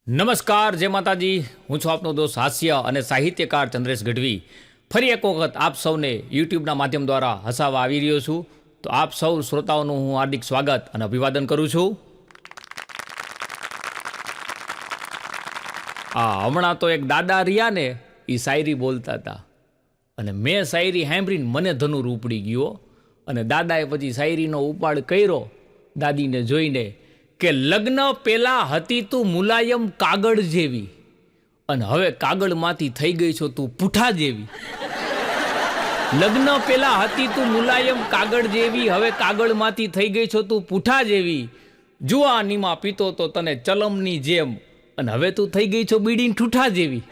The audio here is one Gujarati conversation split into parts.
નમસ્કાર, જય માતાજી. હું છું આપનો દોસ્ત હાસ્ય અને સાહિત્યકાર ચંદ્રેશ ગઢવી. ફરી એક વખત આપ સૌને યુટ્યુબના માધ્યમ દ્વારા હસાવવા આવી રહ્યો છું. તો આપ સૌ શ્રોતાઓનું હું હાર્દિક સ્વાગત અને અભિવાદન કરું છું. હમણાં તો એક દાદા રહ્યા ને, એ શાયરી બોલતા હતા અને મેં શાયરી સાંભળીને મને ધનુર ઉપડી ગયો અને દાદાએ પછી શાયરીનો ઉપાડ કર્યો દાદીને જોઈને કે લગ્ન પહેલા હતી તું મુલાયમ કાગળ જેવી અને હવે કાગળમાંથી થઈ ગઈ છો તું પૂઠા જેવી. લગ્ન પહેલા હતી તું મુલાયમ કાગળ જેવી, હવે કાગળમાંથી થઈ ગઈ છો તું પૂઠા જેવી. જુવાનીમાં પીતો તો તને ચલમની જેમ અને હવે તું થઈ ગઈ છો બીડીન ઠૂઠા જેવી.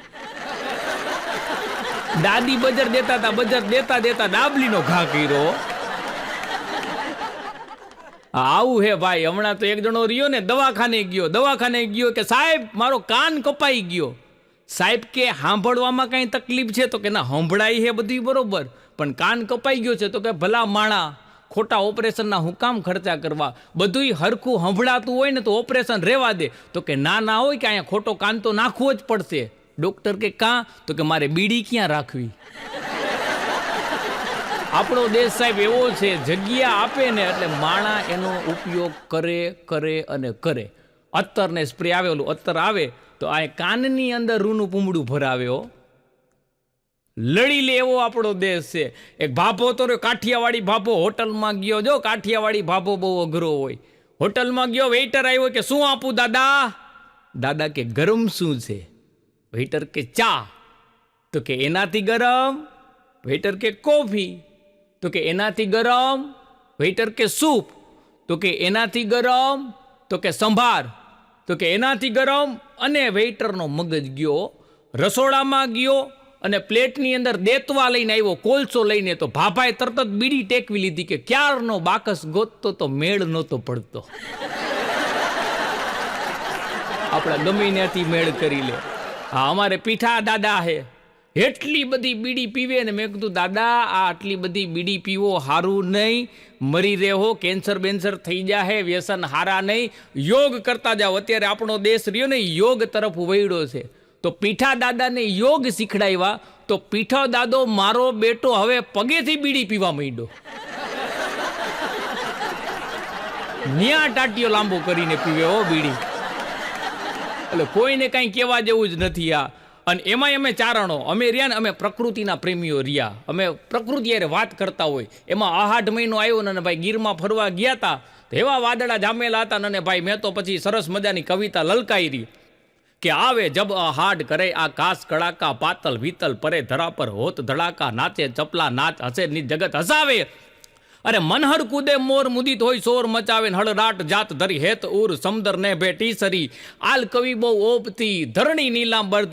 દાદી બજર દેતા હતા, બજર દેતા દેતા ડાબલીનો ઘા કર્યો. આવું હે ભાઈ. હમણાં તો એક જણો રહ્યો ને, દવાખાને ગયો કે સાહેબ મારો કાન કપાઈ ગયો. સાહેબ કે સાંભળવામાં કઈ તકલીફ છે? તો કે ના, સાંભળાય છે બધું બરોબર, પણ કાન કપાઈ ગયો છે. તો કે ભલા માણા, ખોટા ઓપરેશનના હું કામ ખર્ચા કરવા? બધું હરખું સંભળાતું હોય ને તો ઓપરેશન રહેવા દે. તો કે ના હોય કે અહીંયા ખોટો કાન તો નાખવો જ પડશે. ડોક્ટર કે કાં? તો કે મારે બીડી ક્યાં રાખવી? આપણો દેશ સાહેબ એવો છે, જગ્યા આપે ને એટલે માણા એનો ઉપયોગ કરે. અત્તર ને સ્પ્રે આવેલું અત્તર આવે તો આ કાનની અંદર રૂનું પૂમડું ભરાવ્યો. લડી લે એવો આપણો દેશ છે. એક ભાભો તો કાઠિયાવાડી ભાભો હોટલમાં ગયો. જો કાઠિયાવાડી ભાભો બહુ અઘરો હોય. હોટલમાં ગયો, વેઇટર આવ્યો કે શું આપું દાદા? દાદા કે ગરમ શું છે? વેઇટર કે ચા. તો કે એનાથી ગરમ? વેઇટર કે કોફી. તો કે એનાથી ગરમ? વેઇટર કે સૂપ. તો કે એનાથી ગરમ? તો કે સંભાર. તો કે એનાથી ગરમ. અને વેઇટરનો મગજ ગયો રસોડામાં ગયો અને પ્લેટની અંદર દેતવા લઈને આવ્યો, કોલસો લઈને. તો ભાભાએ તરત જ બીડી ટેકવી લીધી કે ક્યારનો બાકસ ગોતતો તો મેળ નહોતો પડતો. આપણા ગમે ત્યાંથી મેળ કરી લે. હા, અમારે પીઠા દાદા હે, એટલી બધી બીડી પીવે ને. મેં કીધું દાદા આ આટલી બધી બીડી પીવો હારું નહીં, મરી રહેવો, કેન્સર બેન્સર થઈ જાય, વ્યસન હારા નહીં, યોગ કરતા જાઓ. અત્યારે આપણો દેશ રહ્યો ને યોગ તરફ વળ્યો છે. તો પીઠા દાદાને યોગ શીખડાવ્યા તો પીઠો દાદો મારો બેટો હવે પગેથી બીડી પીવા માંડ્યો. ન્યા ટાટીઓ લાંબો કરીને પીવે હો બીડી. એટલે કોઈને કાંઈ કહેવા જેવું જ નથી આ. અને એમાંય અમે ચારણો, અમે રહ્યા ને, અમે પ્રકૃતિના પ્રેમીઓ રહ્યા. અમે પ્રકૃતિ યારે વાત કરતા હોય. એમાં આહાઢ મહિનો આવ્યો ને ભાઈ ગીરમાં ફરવા ગયા હતા તો એવા વાદળા જામેલા હતા ને ભાઈ મેં તો પછી સરસ મજાની કવિતા લલકાઈ રહી કે આવે જબ આહાડ કરે આકાશ કડાકા, પાતલ વિતલ પરે ધરા પર હોત ધડાકા, નાચે ચપલા નાચ હસે ની જગત હસાવે. અરે મનહર કૂદે મોર મુદિત હોય શોર મચાવે, હળરાટ જાત ધરી હેત ઉર સમદર ને ભેટી સરી. આલ કવિ બહુ ઓપતી ધરણી નીલાંબર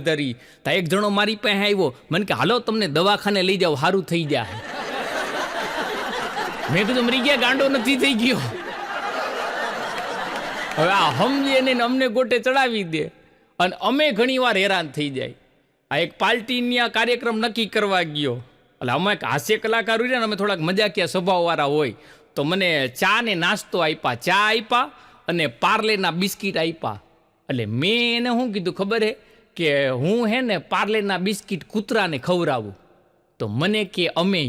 ધરી. તા એક જણો મારી પાસે આવ્યો, મને કે હાલો તમને દવાખાને લઈ જાઓ, સારું થઈ જાય. મેં કીધું મરી ગયા, ગાંડો નથી થઈ ગયો. હવે આ સમજે ને અમને ગોટે ચડાવી દે અને અમે ઘણી વાર હેરાન થઈ જાય. આ એક પાર્ટીની કાર્યક્રમ નક્કી કરવા ગયો. એટલે અમે હાસ્ય કલાકાર હોય ને, અમે થોડાક મજાકિયા સ્વભાવવાળા હોય. તો મને ચા ને નાસ્તો આપ્યા, ચા આપ્યા અને પાર્લેના બિસ્કીટ આપ્યા. એટલે મેં એને શું કીધું ખબર હે કે હું હે ને પાર્લેના બિસ્કીટ કૂતરાને ખવડાવું. તો મને કે અમે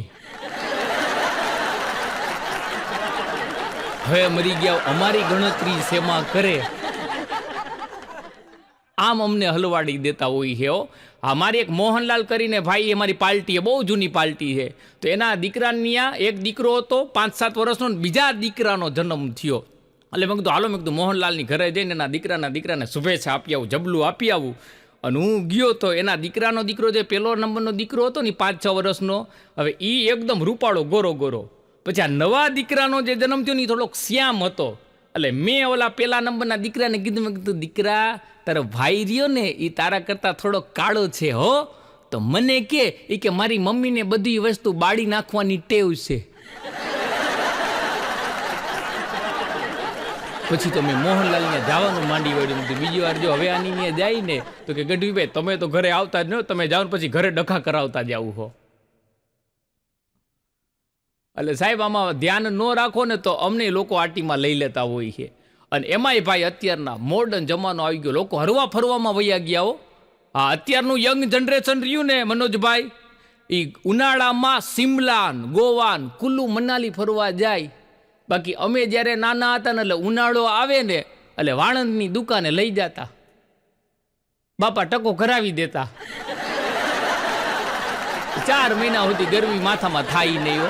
હવે મરી ગયા, અમારી ગણતરી શેમાં કરે? આમ અમને હલવાડી દેતા હોય છે. અમારી એક મોહનલાલ કરીને ભાઈ, અમારી પાર્ટી બહુ જૂની પાર્ટી છે. તો એના દીકરાની એક દીકરો હતો 5-7 વર્ષનો, બીજા દીકરાનો જન્મ થયો. એટલે મેં કીધું હાલો, મેં કીધું મોહનલાલની ઘરે જઈને એના દીકરાને શુભેચ્છા આપી આવું, જબલું આપી આવું. અને હું ગયો તો એના દીકરાનો દીકરો જે પહેલો નંબરનો દીકરો હતો ને 5-6 વર્ષનો, હવે એ એકદમ રૂપાળો ગોરો. પછી આ નવા દીકરાનો જે જન્મ થયો ને એ થોડોક શ્યામ હતો. એટલે મેં ઓલા પહેલા નંબરના દીકરાને કીધું, મેં કીધું દીકરા તારો ભાઈ રહ્યો ને એ તારા કરતાં થોડોક કાળો છે હો. તો મને કે મારી મમ્મીને બધી વસ્તુ બાળી નાખવાની ટેવ છે. પછી તો મેં મોહનલાલને જવાનું માંડી વળ્યું. બીજી વાર જો હવે આની ત્યાં જાય ને તો કે ગઢવીભાઈ તમે તો ઘરે આવતા જ ન, તમે જાઓ પછી ઘરે ડખા કરાવતા જ આવું હો. એટલે સાહેબ આમાં ધ્યાન ન રાખો ને તો અમને લોકો આટીમાં લઈ લેતા હોય છે. અને એમાંય ભાઈ અત્યારના મોડર્ન જમાનો આવી ગયો, લોકો હરવા ફરવામાં વયા ગયા હો. હા, અત્યારનું યંગ જનરેશન રહ્યું ને મનોજભાઈ, એ ઉનાળામાં સિમલા, ગોવા, કુલ્લુ મનાલી ફરવા જાય. બાકી અમે જ્યારે નાના હતા ને એટલે ઉનાળો આવે ને એટલે વાણંદની દુકાને લઈ જતા, બાપા ટકો કરાવી દેતા. 4 મહિના સુધી ગરમી માથામાં થાય નહીં હો.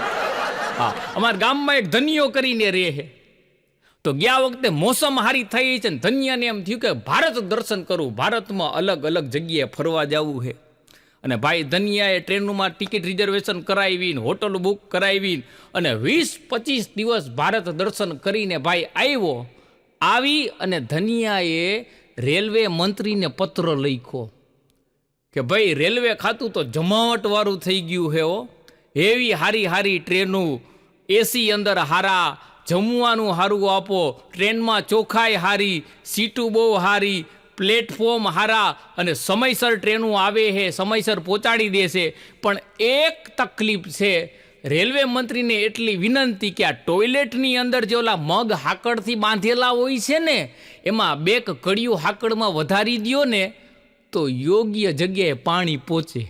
હા, અમારા ગામમાં એક ધનિયો કરીને રહે, તો ગયા વખતે મોસમ હારી થઈ છે ને ધનિયાને એમ થયું કે ભારત દર્શન કરું, ભારતમાં અલગ અલગ જગ્યાએ ફરવા જવું છે. અને ભાઈ ધનિયાએ ટ્રેનમાં ટિકિટ રિઝર્વેશન કરાવીને હોટલ બુક કરાવીને અને 20-25 દિવસ ભારત દર્શન કરીને ભાઈ આવ્યો. આવી અને ધનિયાએ રેલવે મંત્રીને પત્ર લખ્યો કે ભાઈ રેલવે ખાતું તો જમાવટવાળું થઈ ગયું છે હો. એવી હારી હારી ટ્રેનો, એસી અંદર હારા, જમવાનું સારું આપો, ટ્રેનમાં ચોખાઈ હારી, સીટું બહુ હારી, પ્લેટફોર્મ હારા, અને સમયસર ટ્રેનો આવે છે, સમયસર પહોંચાડી દેશે. પણ એક તકલીફ છે, રેલવે મંત્રીને એટલી વિનંતી કે આ ટોયલેટની અંદર જે ઓલા મગ હાકડથી બાંધેલા હોય છે ને, એમાં 2 કડિયું હાકડમાં વધારી દ્યો ને તો યોગ્ય જગ્યાએ પાણી પહોંચે.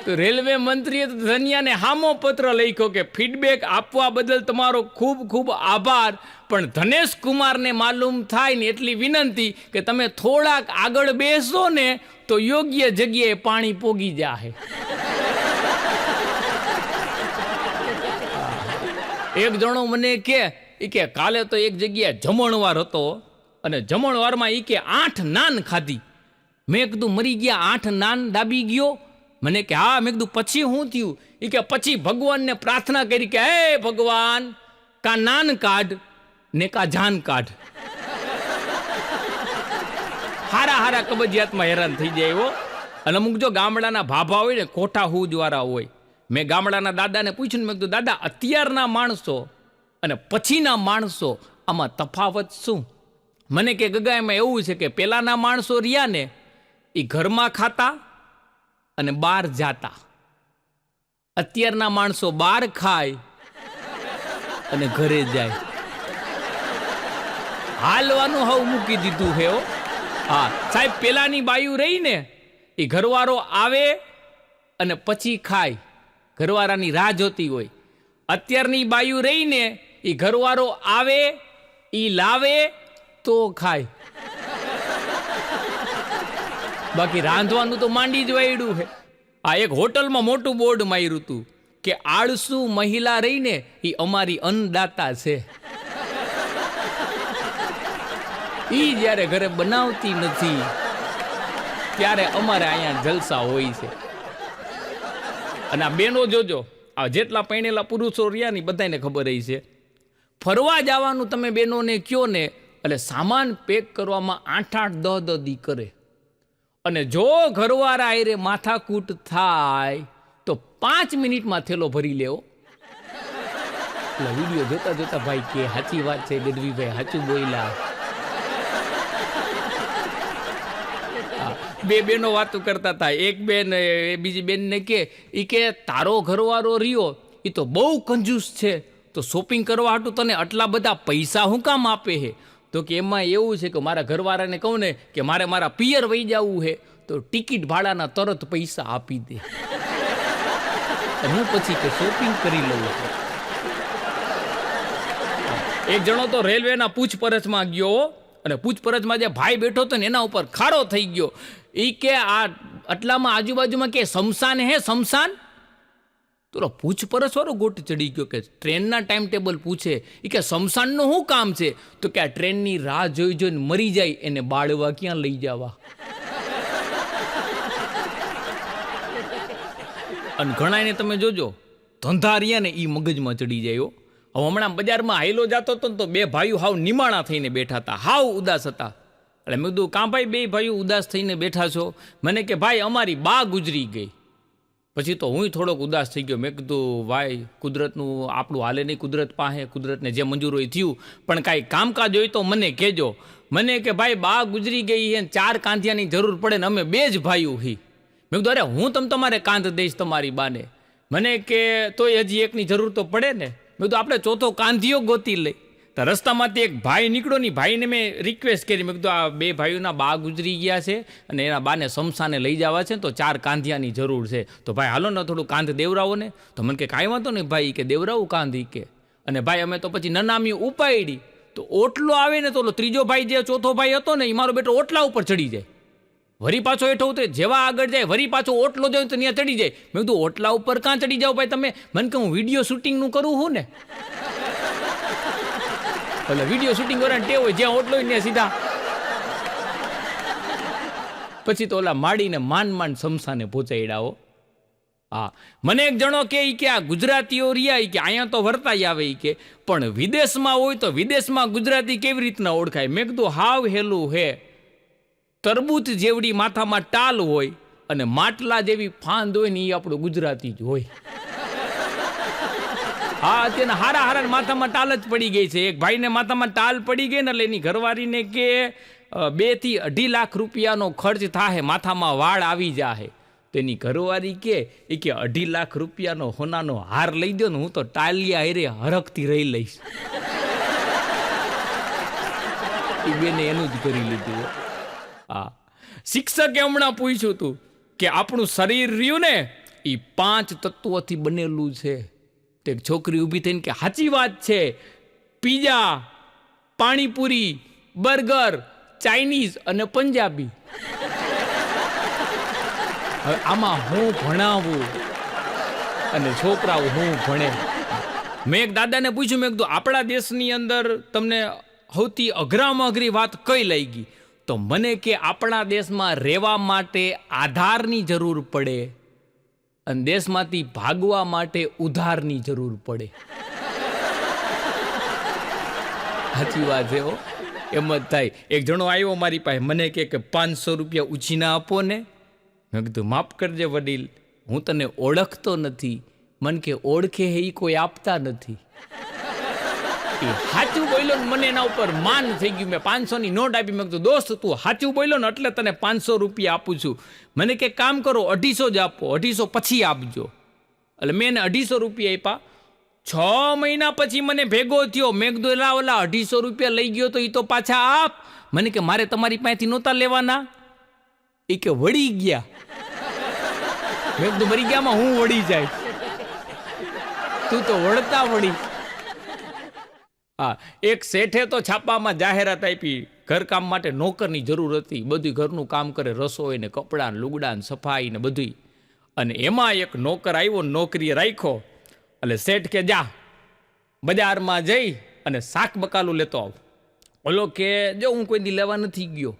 તો રેલવે મંત્રીએ તો ધનિયાને હામો પત્ર લખ્યો કે ફીડબેક આપવા બદલ તમારો ખૂબ ખૂબ આભાર, પણ ધનેશ કુમારને માલુમ થાય ને એટલી વિનંતી કે તમે થોડાક આગળ બેસો ને તો યોગ્ય જગ્યાએ પાણી પોગી જાય. એક જણો મને કે કાલે તો એક જગ્યાએ જમણવાર હતો અને જમણવારમાં એ કે 8 નાન ખાધી. મેં કીધું મરી ગયા 8 નાન દાબી ગયો? મને કે હા. મેં કીધું પછી શું થયું? એ કે પછી ભગવાનને પ્રાર્થના કરી કે હે ભગવાન, કા નાન કાઢ ને કા જાન કાઢ. હારા કબજિયાતમાં હેરાન થઈ જાય એવો. અને અમુક જો ગામડાના ભાભા હોય ને, કોઠા હૂજવાળા હોય, મેં ગામડાના દાદાને પૂછ્યું ને, મેં કીધું દાદા અત્યારના માણસો અને પછીના માણસો આમાં તફાવત શું? મને કે ગગા એમાં એવું છે કે પહેલાના માણસો રહ્યા ને એ ઘરમાં ખાતા અને બહાર જાતા. અત્યારના માણસો બહાર ખાય અને ઘરે જાય. હાલવાનું હવે મૂકી દીધું હે. હા સાહેબ, પેલાની બાયુ રહી ને એ ઘરવાળો આવે અને પછી ખાય, ઘરવાળાની રાહ જોતી હોય. અત્યારની બાયુ રહી ને એ ઘરવાળો આવે, એ લાવે તો ખાય, બાકી રાંધવાનું તો માંડી જ વાયડું છે. આ એક હોટલમાં મોટું બોર્ડ માર્યું હતું કે આળસુ મહિલા રહીને એ અમારી અન્નદાતા છે. ઈ જ્યારે ઘરે બનાવતી નથી ત્યારે અમારે અહીંયા જલસા હોય છે. અને આ બેનો જોજો, આ જેટલા પૈણેલા પુરુષો રહ્યા ને બધાને ખબર રહી છે, ફરવા જવાનું તમે બેનોને કયો ને એટલે સામાન પેક કરવામાં 8-10 દી કરે. અને જો ઘરવાળા આયરે માથાકૂટ થાય તો 5 મિનિટમાં થેલો ભરી લેવો. એટલે વિડીયો જોતા જોતા ભાઈ કે સાચી વાત છે ગઢવીભાઈ, સાચું બોલ્યા. બે બેનો વાતો કરતા હતા. એક બેન બીજી બેનને કે તારો ઘરવાળો રહ્યો એ તો બહુ કંજૂસ છે, તો શોપિંગ કરવા હાટું તને આટલા બધા પૈસા હું કામ આપે છે? તો કે એમાં એવું છે કે મારા ઘરવાળાને કહું ને કે મારે મારા પિયર વહી જવું છે તો ટિકિટ ભાડાના તરત પૈસા આપી દે, હું પછી કે શોપિંગ કરી લઉં. એક જણો તો રેલવેના પૂછપરછમાં ગયો અને પૂછપરછમાં જે ભાઈ બેઠો હતો ને એના ઉપર ખારો થઈ ગયો. એ કે આ આટલામાં આજુબાજુમાં કે શમશાન હે શમશાન? તો પૂછપરછ વાળો ગોટ ચડી ગયો કે ટ્રેનના ટાઈમ ટેબલ પૂછે. એ કે શમશાનનું શું કામ છે? તો કે આ ટ્રેનની રાહ જોઈ જોઈને મરી જાય એને બાળવા ક્યાં લઈ જવા. અને ઘણાને તમે જોજો ધંધારિયા ને એ મગજમાં ચડી જાય. હવે હમણાં બજારમાં હાઈલો જતો હતો ને તો 2 ભાઈઓ હાવ નિમાણા થઈને બેઠા હતા, હાવ ઉદાસ હતા. એટલે મેં કીધું કાં ભાઈ 2 ભાઈઓ ઉદાસ થઈને બેઠા છો? મને કે ભાઈ અમારી બા ગુજરી ગઈ. પછી તો હું થોડોક ઉદાસ થઈ ગયો. મેં કીધું ભાઈ કુદરતનું આપણું હાલે નહીં, કુદરત પાસે, કુદરતને જે મંજૂર હોય થયું, પણ કાંઈ કામકાજ હોય તો મને કહેજો. મને કે ભાઈ બા ગુજરી ગઈ છે, 4 કાંધિયાની જરૂર પડે ને અમે 2 જ ભાઈઓ હી. મેં કીધું અરે હું તમારે કાંધ દઈશ તમારી બાને. મને કે તોય હજી એકની જરૂર તો પડે ને. મેં કીધું આપણે ચોથો કાંધિયો ગોતી લઈ. તો રસ્તામાંથી એક ભાઈ નીકળ્યો ની, ભાઈને મેં રિક્વેસ્ટ કરી, મેં કીધું આ 2 ભાઈઓના બા ગુજરી ગયા છે અને એના બાને સમસાને લઈ જવા છે તો 4 કાંધિયાની જરૂર છે. તો ભાઈ હાલો ને થોડું કાંધ દેવરાવો ને. તો મને કે કાંઈ વાંધો નહીં ભાઈ, કે દેવરાવું કાંધી કે. અને ભાઈ અમે તો પછી નનામી ઉપાડી. તો ઓટલો આવે ને તો ઓલો ત્રીજો ભાઈ જે ચોથો ભાઈ હતો ને એ મારો બેટો ઓટલા ઉપર ચડી જાય, વરી પાછો હેઠો ઉતરે, જેવા આગળ જાય વરી પાછો ઓટલો જાય તો ત્યાં ચડી જાય. મેં કીધું ઓટલા ઉપર કાં ચડી જાઓ ભાઈ તમે? મને કે હું વિડીયો શૂટિંગનું કરું હું ને. એટલે વિડીયો શૂટિંગ કરવાની ટેવ હોય, જ્યાં ઓટલો ને સીધા. પછી તો ઓલા માડીને માંડ સમસાને પહોંચાડ્યા. હા, મને એક જણો કે આ ગુજરાતીઓ રહ્યા કે અહીંયા તો વર્તાઈ આવે કે, પણ વિદેશમાં હોય તો વિદેશમાં ગુજરાતી કેવી રીતના ઓળખાય? મેં કીધું હાવ હેલું હે. તરબૂચ જેવડી માથામાં ટાલ હોય અને માટલા જેવી ફાંદ હોય ને એ આપણું ગુજરાતી જ હોય. હા, અત્યારે હારા માથામાં ટાલ જ પડી ગઈ છે. એક ભાઈને માથામાં ટાલ પડી ગઈ ને એટલે એની ઘરવાળીને કે 2 થી 2.5 લાખ રૂપિયાનો ખર્ચ થાય, માથામાં વાળ આવી જાય. તેની ઘરવાળી કે 2.5 લાખ રૂપિયાનો હોનાનો હાર લઈ દો ને, હું તો ટાલિયા હારે હરખથી રહી લઈશ. એ બેને એનું જ કરી લીધું. હા, શિક્ષકે હમણાં પૂછ્યું હતું કે આપણું શરીર રહ્યું ને એ 5 તત્વોથી બનેલું છે. તે છોકરી ઊભી થઈને કે સાચી વાત છે, પીઝા, પાણીપુરી, બર્ગર, ચાઇનીઝ અને પંજાબી. હવે આમાં હું ભણાવું અને છોકરાઓ હું ભણે. મેં એક દાદાને પૂછ્યું, મેં કીધું આપણા દેશની અંદર તમને સૌથી અઘરામાં અઘરી વાત કઈ લાગી? તો મને કે આપણા દેશમાં રહેવા માટે આધારની જરૂર પડે અને દેશમાંથી ભાગવા માટે ઉધારની જરૂર પડે. સાચી વાત છે હો, એમ જ થાય. એક જણો આવ્યો મારી પાસે, મને કે 500 રૂપિયા ઉછીના આપો ને. મેં કીધું માફ કરજે વડીલ, હું તને ઓળખતો નથી. મને કે ઓળખે હે એ કોઈ આપતા નથી. એ સાચું બોલ્યો ને મને એના ઉપર માન થઈ ગયું. મેં 500ની નોટ આપી. મેં કીધું દોસ્ત તું સાચું બોલ્યો ને એટલે તને 500 રૂપિયા આપું છું. મને કે કામ કરો 250 જ આપો, 250 પછી આપજો. એટલે મેં એને 250 રૂપિયા આપ્યા. 6 મહિના પછી મને ભેગો થયો. મેં કીધું ઓલા 250 રૂપિયા લઈ ગયો તો એ તો પાછા આપ. મને કે મારે તમારી પાસેથી નહોતા લેવાના. એ કે વળી ગયા. મેં કીધું મરી ગયામાં હું વળી જાય, તું તો વળતા વળી. હા, એક શેઠે તો છાપામાં જાહેરાત આપી, ઘરકામ માટે નોકરની જરૂર હતી. બધું ઘરનું કામ કરે, રસોઈ ને કપડાં ને લુગડા ને સફાઈ ને બધું. અને એમાં એક નોકર આવ્યો, નોકરીએ રાખ્યો. એટલે શેઠ કે જા બજારમાં જઈ અને શાક બકાલું લેતો આવ. ઓલો કે જો હું કોઈ દી લેવા નથી ગયો.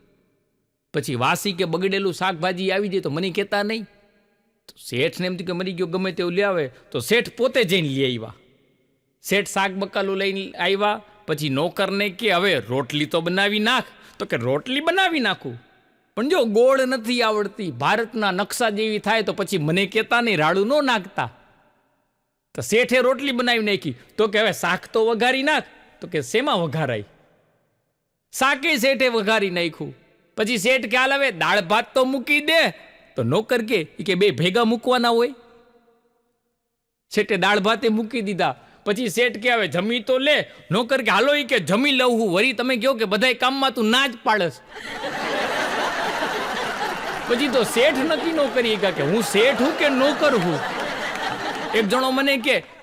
પછી વાસી કે બગડેલું શાકભાજી આવી જાય તો મને કહેતા નહીં. તો શેઠને એમ થયું કે મરી ગયો ગમે તેવું લે આવે. તો શેઠ પોતે જઈને લઈ આવ્યા. શેઠ શાક બકાલું લઈને આવ્યા. પછી નોકરને કે હવે રોટલી તો બનાવી નાખ. તો કે રોટલી બનાવી નાખું, પણ જો ગોળ નથી આવડતી, ભારતના નકશા જેવી થાય તો પછી મને કહેતા નહીં, રાડું ન નાખતા. તો શેઠે રોટલી બનાવી નાખી. તો કે હવે શાક તો વઘારી નાખ. તો કે શેમાં વઘારાય? શાકે શેઠે વઘારી નાખ્યું. પછી શેઠ કે હાલ હવે દાળ ભાત તો મૂકી દે. તો નોકર કે 2 ભેગા મૂકવાના હોય. શેઠે દાળ ભાતે મૂકી દીધા. પછી શેઠ કે હવે જમી તો લે. નોકર કે હાલો કે જમી લઉં હું. વળી તમે કહો કે બધાય કામમાં તું ના જ પાડસ. પછી તો શેઠ નક્કી ન કરી કે હું શેઠ હું કે નોકર હું. એક જણો મને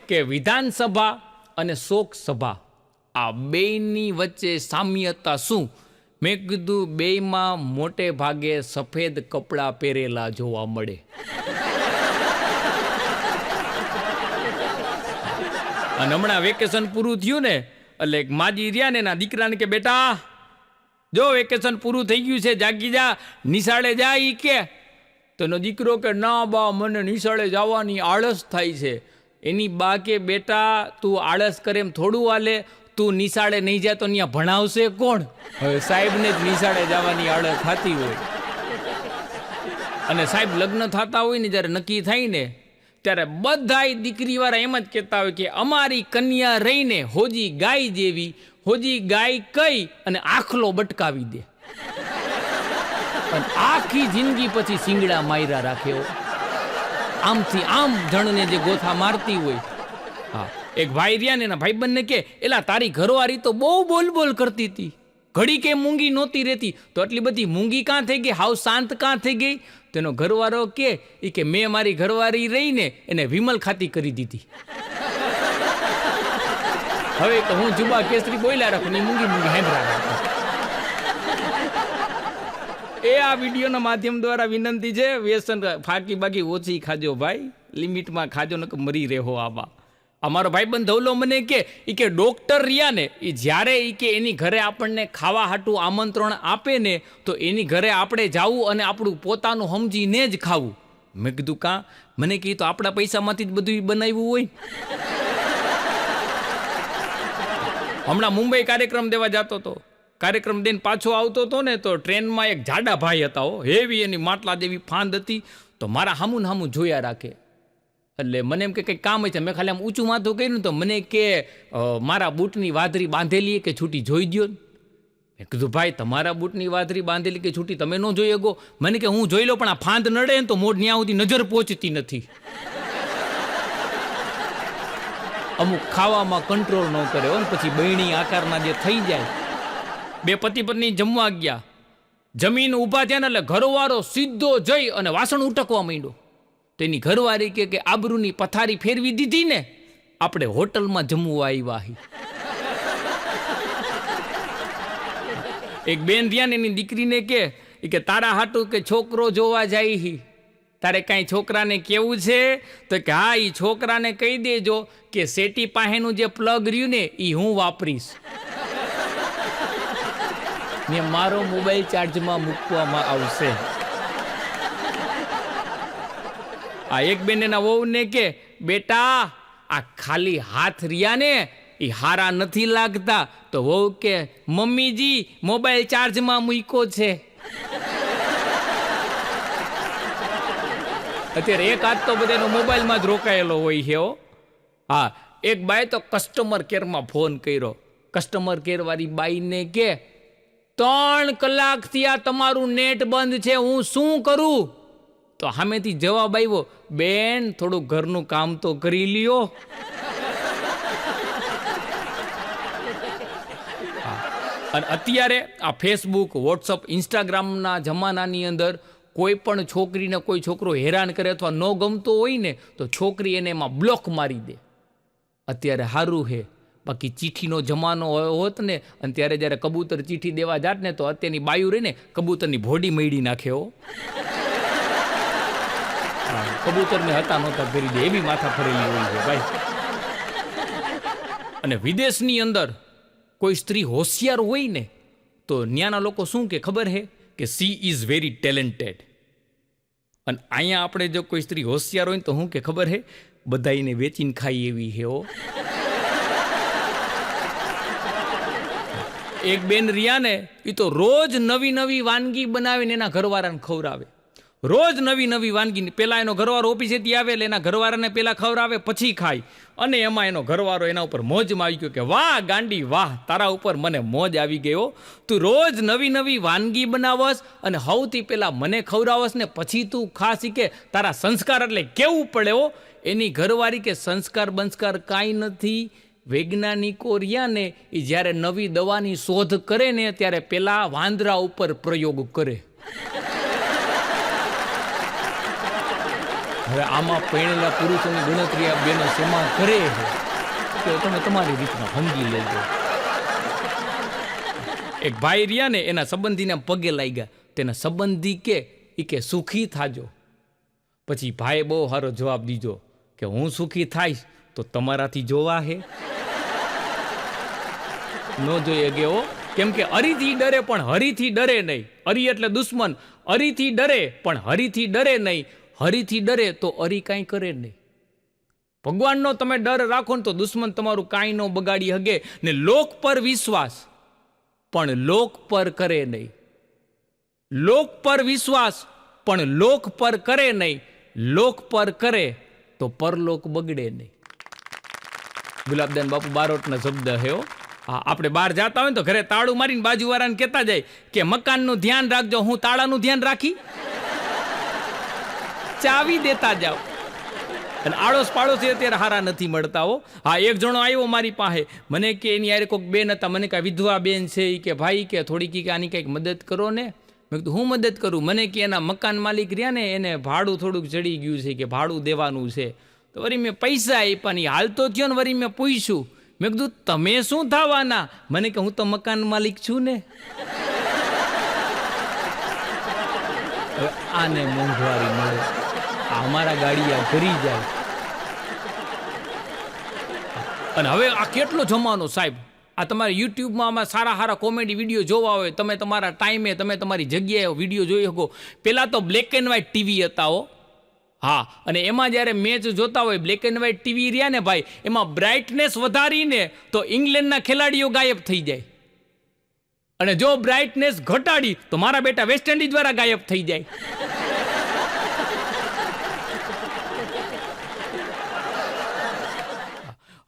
કે વિધાનસભા અને શોક સભા આ બેયની વચ્ચે સામ્યતા શું? મેં કીધું બેયમાં મોટે ભાગે સફેદ કપડાં પહેરેલા જોવા મળે. અને હમણાં વેકેશન પૂરું થયું ને એટલે એક માજી રહ્યા ને એના દીકરાને કે બેટા જો વેકેશન પૂરું થઈ ગયું છે, જાગી જા, નિશાળે જા. ઈ કે તો એનો દીકરો કે ના બા મને નિશાળે જવાની આળસ થાય છે. એની બા કે બેટા તું આળસ કરે એમ થોડું હાલે, તું નિશાળે નહીં જાય તો ત્યાં ભણાવશે કોણ? હવે સાહેબને જ નિશાળે જવાની આળસ થતી હોય. અને સાહેબ લગ્ન થતા હોય ને જ્યારે નક્કી થાય ને ત્યારે બધાય દીકરીવાળા એમ જ કહેતા હોય કે અમારી કન્યા રહીને હોજી ગાય જેવી, હોજી ગાય કઈ અને આખલો બટકાવી દે. અને આખી જિંદગી પછી શિંગડા માયરા રાખે. આમથી આમ જણને જે ગોથા મારતી હોય. હા, એક ભાઈ રહ્યા ને એના ભાઈબંધને કે એલા તારી ઘરવાળી તો બહુ બોલ બોલ કરતી હતી, ઘડી કે મૂંગી નહોતી રહેતી, તો આટલી બધી મૂંગી કાં થઈ ગઈ, હાવ શાંત કાં થઈ ગઈ? તેનો ઘરવાળો કે મેં મારી ઘરવાળી રહીને એને વિમલ ખાતી કરી દીધી. હવે તો હું જુબા કેસરી બોલ્યા રાખું ને મૂંગી મૂંગી હેંભરા રાખું. એ આ વિડીયોના માધ્યમ દ્વારા વિનંતી છે, વ્યસન ફાકી બાકી ઓછી ખાજો ભાઈ, લિમિટમાં ખાજો ને મરી રહેવો આવા. અમારો ભાઈબંધ ધવલો મને કે ડોક્ટર રહ્યા ને એ જ્યારે કે એની ઘરે આપણને ખાવા હાટું આમંત્રણ આપે ને તો એની ઘરે આપણે જાવું અને આપણું પોતાનું સમજીને જ ખાવું. મેં કીધું કાં? મને કહી તો આપણા પૈસામાંથી જ બધું બનાવ્યું હોય. હમણાં મુંબઈ કાર્યક્રમ દેવા જતો હતો, કાર્યક્રમ દઈને પાછો આવતો હતો ને તો ટ્રેનમાં એક જાડા ભાઈ હતા, હેવી એની માટલા જેવી ફાંદ હતી, તો મારા હામું ને હામું જોયા રાખે. એટલે મને એમ કે કંઈક કામ છે, મેં ખાલી આમ ઊંચું માથું કર્યું તો મને કે મારા બૂટની વાદરી બાંધેલી કે છૂટી જોઈ દો. મેં કીધું ભાઈ તમારા બૂટની વાદરી બાંધેલી કે છૂટી તમે ન જોઈ શકો? મને કે હું જોઈ લો પણ આ ફાંદ નડે ને તો મોઢ ન્યા સુધી નજર પહોંચતી નથી. અમુક ખાવામાં કંટ્રોલ ન કરે હો, પછી બહેણી આકારના જે થઈ જાય. બે પતિ પત્ની જમવા ગયા, જમીન ઊભા થયા ને એટલે ઘરવાળો સીધો જઈ અને વાસણ ઉટકવા માંડ્યો. તેની ઘરવાળી કે આબરૂની પથારી ફેરવી દીધી ને, આપણે હોટલમાં જમવા આવ્યા. એક બેન રહ્યા ને એની દીકરીને કે તારા હાટું કે છોકરો જોવા જાય, તારે કાંઈ છોકરાને કેવું છે? તો કે હા, એ છોકરાને કહી દેજો કે સેટી પાસેનું જે પ્લગ રહ્યું ને એ હું વાપરીશ ને મારો મોબાઈલ ચાર્જમાં મૂકવામાં આવશે. આ એક બેન એના વહુને કે બેટા આ ખાલી હાથ રહ્યા ને એ હારા નથી લાગતા. તો વહુ કે મમ્મીજી મોબાઈલ ચાર્જમાં મૂક્યો છે. અત્યારે એક હાથ તો બધાનો મોબાઈલમાં જ રોકાયેલો હોય છે. હા, એક બાઈ તો કસ્ટમર કેરમાં ફોન કર્યો. કસ્ટમર કેર વાળી બાઈને કે 3 કલાકથી આ તમારું નેટ બંધ છે, હું શું કરું? તો સામેથી જવાબ આવ્યો, બેન થોડું ઘરનું કામ તો કરી લ્યો. અને અત્યારે આ ફેસબુક, વોટ્સઅપ, ઇન્સ્ટાગ્રામના જમાનાની અંદર કોઈ પણ છોકરીને કોઈ છોકરો હેરાન કરે અથવા ન ગમતો હોય ને તો છોકરી એને એમાં બ્લોક મારી દે. અત્યારે સારું છે, બાકી ચીઠીનો જમાનો હોત ને અને ત્યારે જ્યારે કબૂતર ચીઠી દેવા જાત ને તો અત્યારની બાયું રહીને કબૂતરની ભોડી મેળી નાખે. કબૂતરને હતા નહોતા કરી દે, એવી માથા ફરેલી હોય છે ભાઈ. અને વિદેશની અંદર કોઈ સ્ત્રી હોશિયાર હોય ને તો ત્યાંના લોકો શું કે ખબર છે કે સી ઇઝ વેરી ટેલેન્ટેડ. અને અહીંયા આપણે જો કોઈ સ્ત્રી હોશિયાર હોય ને તો શું કે ખબર છે? બધાઈને વેચીને ખાઈ એવી છે. એક બેન રહ્યા ને એ તો રોજ નવી નવી વાનગી બનાવીને એના ઘરવાળાને ખવડાવે. રોજ નવી નવી વાનગી. પહેલાં એનો ઘરવાળો ઓફિસેથી આવે એટલે એના ઘરવાળાને પહેલાં ખવડાવે પછી ખાય. અને એમાં એનો ઘરવાળો એના ઉપર મોજમાં આવી ગયો કે વાહ ગાંડી વાહ, તારા ઉપર મને મોજ આવી ગયો, તું રોજ નવી નવી વાનગી બનાવસ અને સૌથી પહેલાં મને ખવડાવસ ને પછી તું ખા શીખે. તારા સંસ્કાર એટલે કેવું પડે હો. એની ઘરવાળી કે સંસ્કાર બંસ્કાર કાંઈ નથી. વૈજ્ઞાનિકો રહ્યા ને એ જ્યારે નવી દવાની શોધ કરે ને ત્યારે પહેલાં વાંદરા ઉપર પ્રયોગ કરે. હવે આમાં પરણેલા પુરુષોની ગણતરી આ બેનો શેમાં કરે છે તો તમે તમારી રીતના સમજી લેજો. એક ભાઈ રહ્યા ને એના સંબંધીને પગે લાગ્યા. તેના સંબંધી કે સુખી થાજો. પછી ભાઈ બહુ સારો જવાબ દીધો કે હું સુખી થાઈશ તો તમારાથી જોવા હે ન જોઈએ ગયો. કેમ કે અરીથી ડરે પણ હરીથી ડરે નહીં. અરી એટલે દુશ્મન. અરીથી ડરે પણ હરીથી ડરે નહીં. હરીથી ડરે તો અરી કાંઈ કરે નહીં. ભગવાનનો તમે ડર રાખો ને તો દુશ્મન તમારું કાંઈ ન બગાડી હગે. ને લોક પર વિશ્વાસ પણ લોક પર કરે નહીં. લોક પર વિશ્વાસ પણ લોક પર કરે નહીં. લોક પર કરે તો પરલોક બગડે નહીં. ગુલાબદાન બાપુ બારોટના શબ્દ હે. હા, આપણે બહાર જતા હોય ને તો ઘરે તાળું મારીને બાજુવાળાને કહેતા જાય કે મકાનનું ધ્યાન રાખજો, હું તાળાનું ધ્યાન રાખી ચાવી દેતા જાઓ. અને આડોશ પાડોશી અત્યારે હારા નથી મળતા હો. હા, એક જણો આવ્યો મારી પાસે, મને કે એની યારે કોઈક બેન હતા, મને કાંઈ વિધવા બેન છે, એ કે ભાઈ કે થોડીક કે આની કંઈક મદદ કરો ને. મેં કીધું હું મદદ કરું? મને કે એના મકાન માલિક રહ્યા ને એને ભાડું થોડુંક ચડી ગયું છે, કે ભાડું દેવાનું છે. તો વળી મેં પૈસા આપ્યા નહીં, હાલ તો થયો ને. વળી મેં પૂછ્યું, મેં કીધું તમે શું થવાના? મને કે હું તો મકાન માલિક છું ને. હવે આને મોંઘવારી મળે, અમારા ગાડીયા કરી જાય. અને હવે આ કેટલો જમાનો સાહેબ, આ તમારે યુટ્યુબમાં આમાં સારા સારા કોમેડી વિડીયો જોવા હોય, તમે તમારા ટાઈમે તમે તમારી જગ્યાએ વિડીયો જોઈ શકો. પહેલાં તો બ્લેક એન્ડ વ્હાઇટ ટીવી હતા હો. હા, અને એમાં જ્યારે મેચ જોતા હોય બ્લેક એન્ડ વ્હાઇટ ટીવી રહ્યા ને ભાઈ, એમાં બ્રાઇટનેસ વધારીને તો ઇંગ્લેન્ડના ખેલાડીઓ ગાયબ થઈ જાય, અને જો બ્રાઇટનેસ ઘટાડી તો મારા બેટા વેસ્ટ ઇન્ડિઝ દ્વારા ગાયબ થઈ જાય.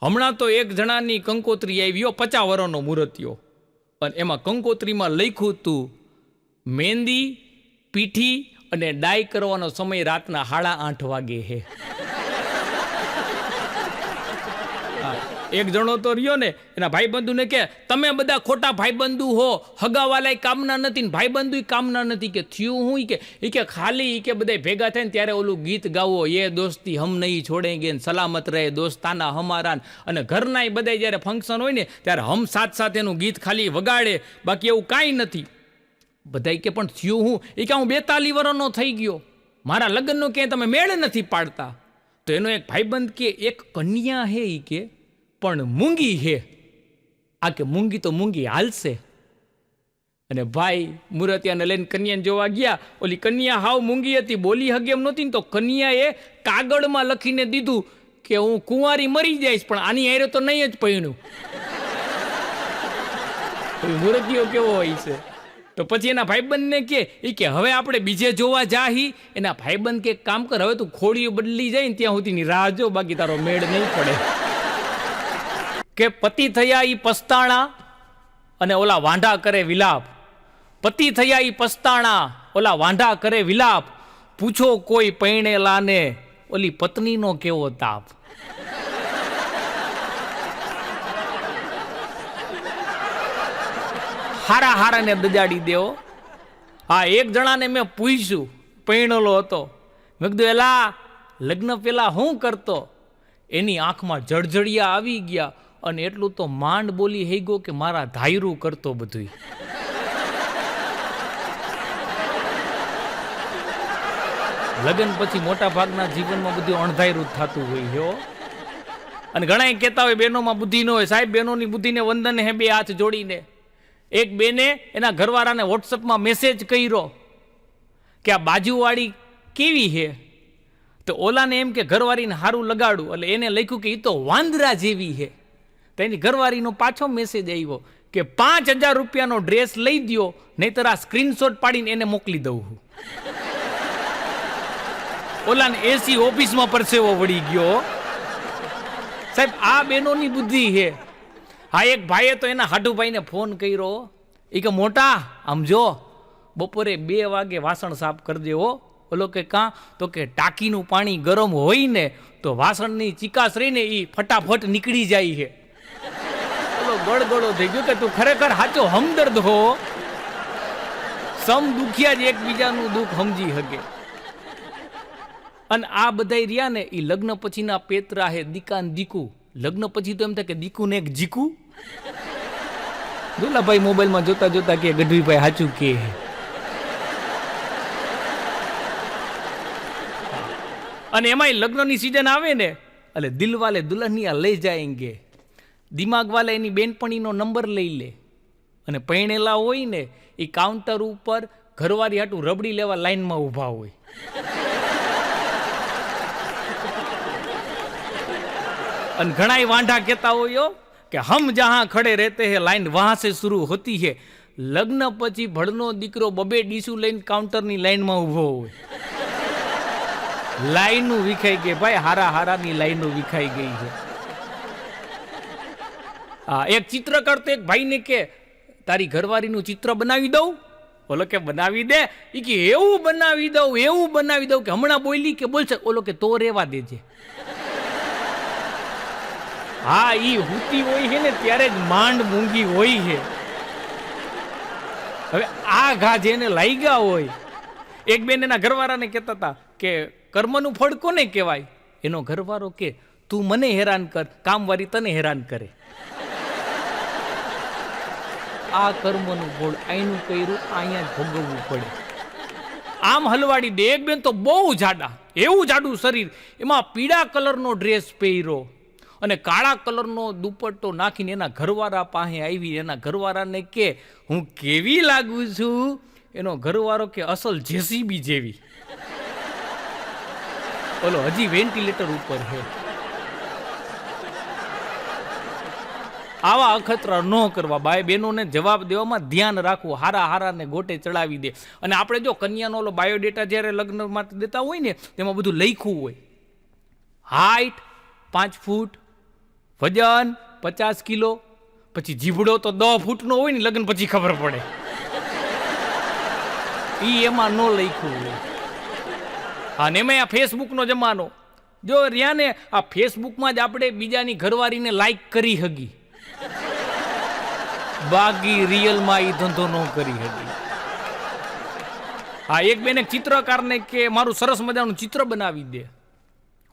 હમણાં તો એક જણાની કંકોત્રી આવ્યો, 50 વર્ષનો મૂર્તિઓ, અને એમાં કંકોત્રીમાં લખ્યું હતું મહેંદી, પીઠી અને ડાય કરવાનો સમય રાતના 8:30 વાગે હે. એક જણો તો રહ્યો ને, એના ભાઈબંધુને કે તમે બધા ખોટા ભાઈબંધુ હો, હગાવાલાય કામના નથી ને ભાઈબંધુ કામના નથી. કે થયું હું? કે ખાલી કે બધા ભેગા થાય ને ત્યારે ઓલું ગીત ગાવો, એ દોસ્તી હમ નહીં છોડેંગે, સલામત રહે દોસ્તાના હમારા. અને ઘરના બધા જ્યારે ફંક્શન હોય ને ત્યારે હમ સાથ સાથે એનું ગીત ખાલી વગાડે, બાકી એવું કાંઈ નથી. બધા કે પણ થયું હું? કે હું 42 વર્ષનો થઈ ગયો, મારા લગ્નનો ક્યાંય તમે મેળ નથી પાડતા. તો એનો એક ભાઈબંધ કે એક કન્યા હે, એ કે પણ મૂંગી હે. આ કે મૂંગી તો મૂંગી હાલશે. અને ભાઈ મૂર્તિયાને લઈને કન્યાને જોવા ગયા. ઓલી કન્યા હાવ મૂંગી હતી, બોલી હગે એમ નહોતી. તો કન્યાએ કાગળમાં લખીને દીધું કે હું કુંવારી મરી જઈશ, પણ આની હારે તો નહીં જ પૈણું. મૂર્તિઓ કેવો હોય છે. તો પછી એના ભાઈબંધને કે હવે આપણે બીજે જોવા જાહી. એના ભાઈબંધ કે કામ કર, હવે તું ખોડીઓ બદલી જાય ને ત્યાં સુધીની રાહ જો, બાકી તારો મેળ નહીં પડે. કે પતિ થયા ઈ પસ્તાણા અને ઓલા વાંઢા કરે વિલાપ. પતિ થયા ઈ પસ્તાણા, ઓલા વાંઢા કરે વિલાપ. પૂછો કોઈ પૈણેલાને ઓલી પત્નીનો કેવો તાપ. હારા હારાને દજાડી દેવો. હા, એક જણાને મેં પૂછ્યું, પૈણેલો હતો. મેં કીધું એલા લગ્ન પેલા શું કરતો? એની આંખમાં જળજળિયા આવી ગયા, અને એટલું તો માંડ બોલી હઈ ગયો કે મારા ધાયરું કરતો બધું. લગ્ન પછી મોટા ભાગના જીવનમાં બધું અણધાયરું થતું હોય છે. અને ઘણા કહેતા હોય બહેનોમાં બુદ્ધિ ન હોય. સાહેબ, બહેનોની બુદ્ધિને વંદન હે બે હાથ જોડીને. એક બેને એના ઘરવાળાને વોટ્સઅપમાં મેસેજ કર્યો કે આ બાજુવાળી કેવી છે. તો ઓલાને એમ કે ઘરવાળીને હારું લગાડું, એટલે એને લખ્યું કે એ તો વાંદરા જેવી છે. તો એની ઘરવાળીનો પાછો મેસેજ આવ્યો કે 5000 રૂપિયાનો ડ્રેસ લઈ દો, નહીતર આ સ્ક્રીનશોટ પાડીને એને મોકલી દઉં છું. ઓલાને એસી ઓફિસમાં પરસેવો વળી ગયો. સાહેબ, આ બેનોની બુદ્ધિ છે. હા, એક ભાઈએ તો એના હાડુભાઈને ફોન કર્યો. એ કે મોટા આમ જો, બપોરે 2 વાગે વાસણ સાફ કરી દેવો. ઓલો કે કાં? તો કે ટાંકીનું પાણી ગરમ હોય ને તો વાસણની ચિકાસ રહીને એ ફટાફટ નીકળી જાય છે. ઓલો ગળગળો થઈ ગયો કે તું ખરેખર સાચો હમદર્દ હો. સમ દુખિયા જ એકબીજાનું દુઃખ સમજી શકે. અને આ બધા રહ્યા ને એ લગ્ન પછીના પેતરા હે, દીકા ને દીકુ. લગ્ન પછી તો એમ થાય કે દીકુ ને એક જીકુ. દુલાભાઈ મોબાઈલમાં જોતા જોતા કે ગઢવીભાઈ સાચું કે. અને એમાંય લગ્નની સિઝન આવે ને એટલે દિલવાલે દુલ્હનિયા લઈ જાયંગે. દિમાગ વાલે એની બેનપણીનો નંબર લઈ લે, અને પૈણેલા હોય ને એ કાઉન્ટર ઉપર ઘરવાળી હાટું રબડી લેવા લાઈનમાં ઊભા હોય. અને ઘણા વાંઢા કહેતા હોય કે હમ જહાં ખડે રહેતે હે લાઈન વહાં સે શુरू હોતી હે. લગ્ન પછી ભડનો દીકરો 2 ડીશું લઈને કાઉન્ટરની લાઈનમાં ઊભો હોય. લાઈનું વિખાઈ ગઈ ભાઈ, હારા હારાની લાઈનો વિખાઈ ગઈ છે. હા, એક ચિત્રકાર તો એક ભાઈને કે તારી ઘરવાળીનું ચિત્ર બનાવી દઉં. ઓલો કે બનાવી દે, એ કે એવું બનાવી દઉં કે હમણાં બોલી કે બોલશે. ઓલો કે તો રેવા દેજે. હા, ઈ હુતી હોય છે ને ત્યારે જ માંડ મૂંગી હોય છે. હવે આ ઘા જેને લાગ્યા હોય, એક બેન એના ઘરવાળાને કહેતા હતા કે કર્મનું ફળ કોને કહેવાય? એનો ઘરવાળો કે તું મને હેરાન કર, કામવાળી તને હેરાન કરે. આ કર્મનું ફળ આઈનું કર્યું અહીંયા જ ભોગવવું પડે. આમ હલવાડી દે. એક બેન તો બહુ જાડા, એવું જાડું શરીર, એમાં પીળા કલરનો ડ્રેસ પહેર્યો અને કાળા કલરનો દુપટ્ટો નાખીને એના ઘરવાળા પાસે આવી. એના ઘરવાળાને કે હું કેવી લાગુ છું? એનો ઘરવાળો કે અસલ જેસીબી જેવી. બોલો, હજી વેન્ટિલેટર ઉપર છે. આવા અખતરા ન કરવા. ભાઈ બહેનોને જવાબ દેવામાં ધ્યાન રાખવું. હારાને ગોટે ચડાવી દે. અને આપણે જો કન્યાનો ઓલો બાયોડેટા જ્યારે લગ્ન માટે દેતા હોય ને, તેમાં બધું લખ્યું હોય. હાઈટ 5 ફૂટ, વજન 50 કિલો, પછી જીભડો તો 10 ફૂટનો હોય ને, લગ્ન પછી ખબર પડે. ઈ એમાં ન લખ્યું હોય. અને એમાં આ ફેસબુકનો જમાનો. જો રહ્યા ને, આ ફેસબુકમાં જ આપણે બીજાની ઘરવાળીને લાઈક કરી હગી, બાકી રિયલમાં ઈ ધંધો ન કરી હગી. હા, એક બેન એક ચિત્રકારને કે મારું સરસ મજાનું ચિત્ર બનાવી દે.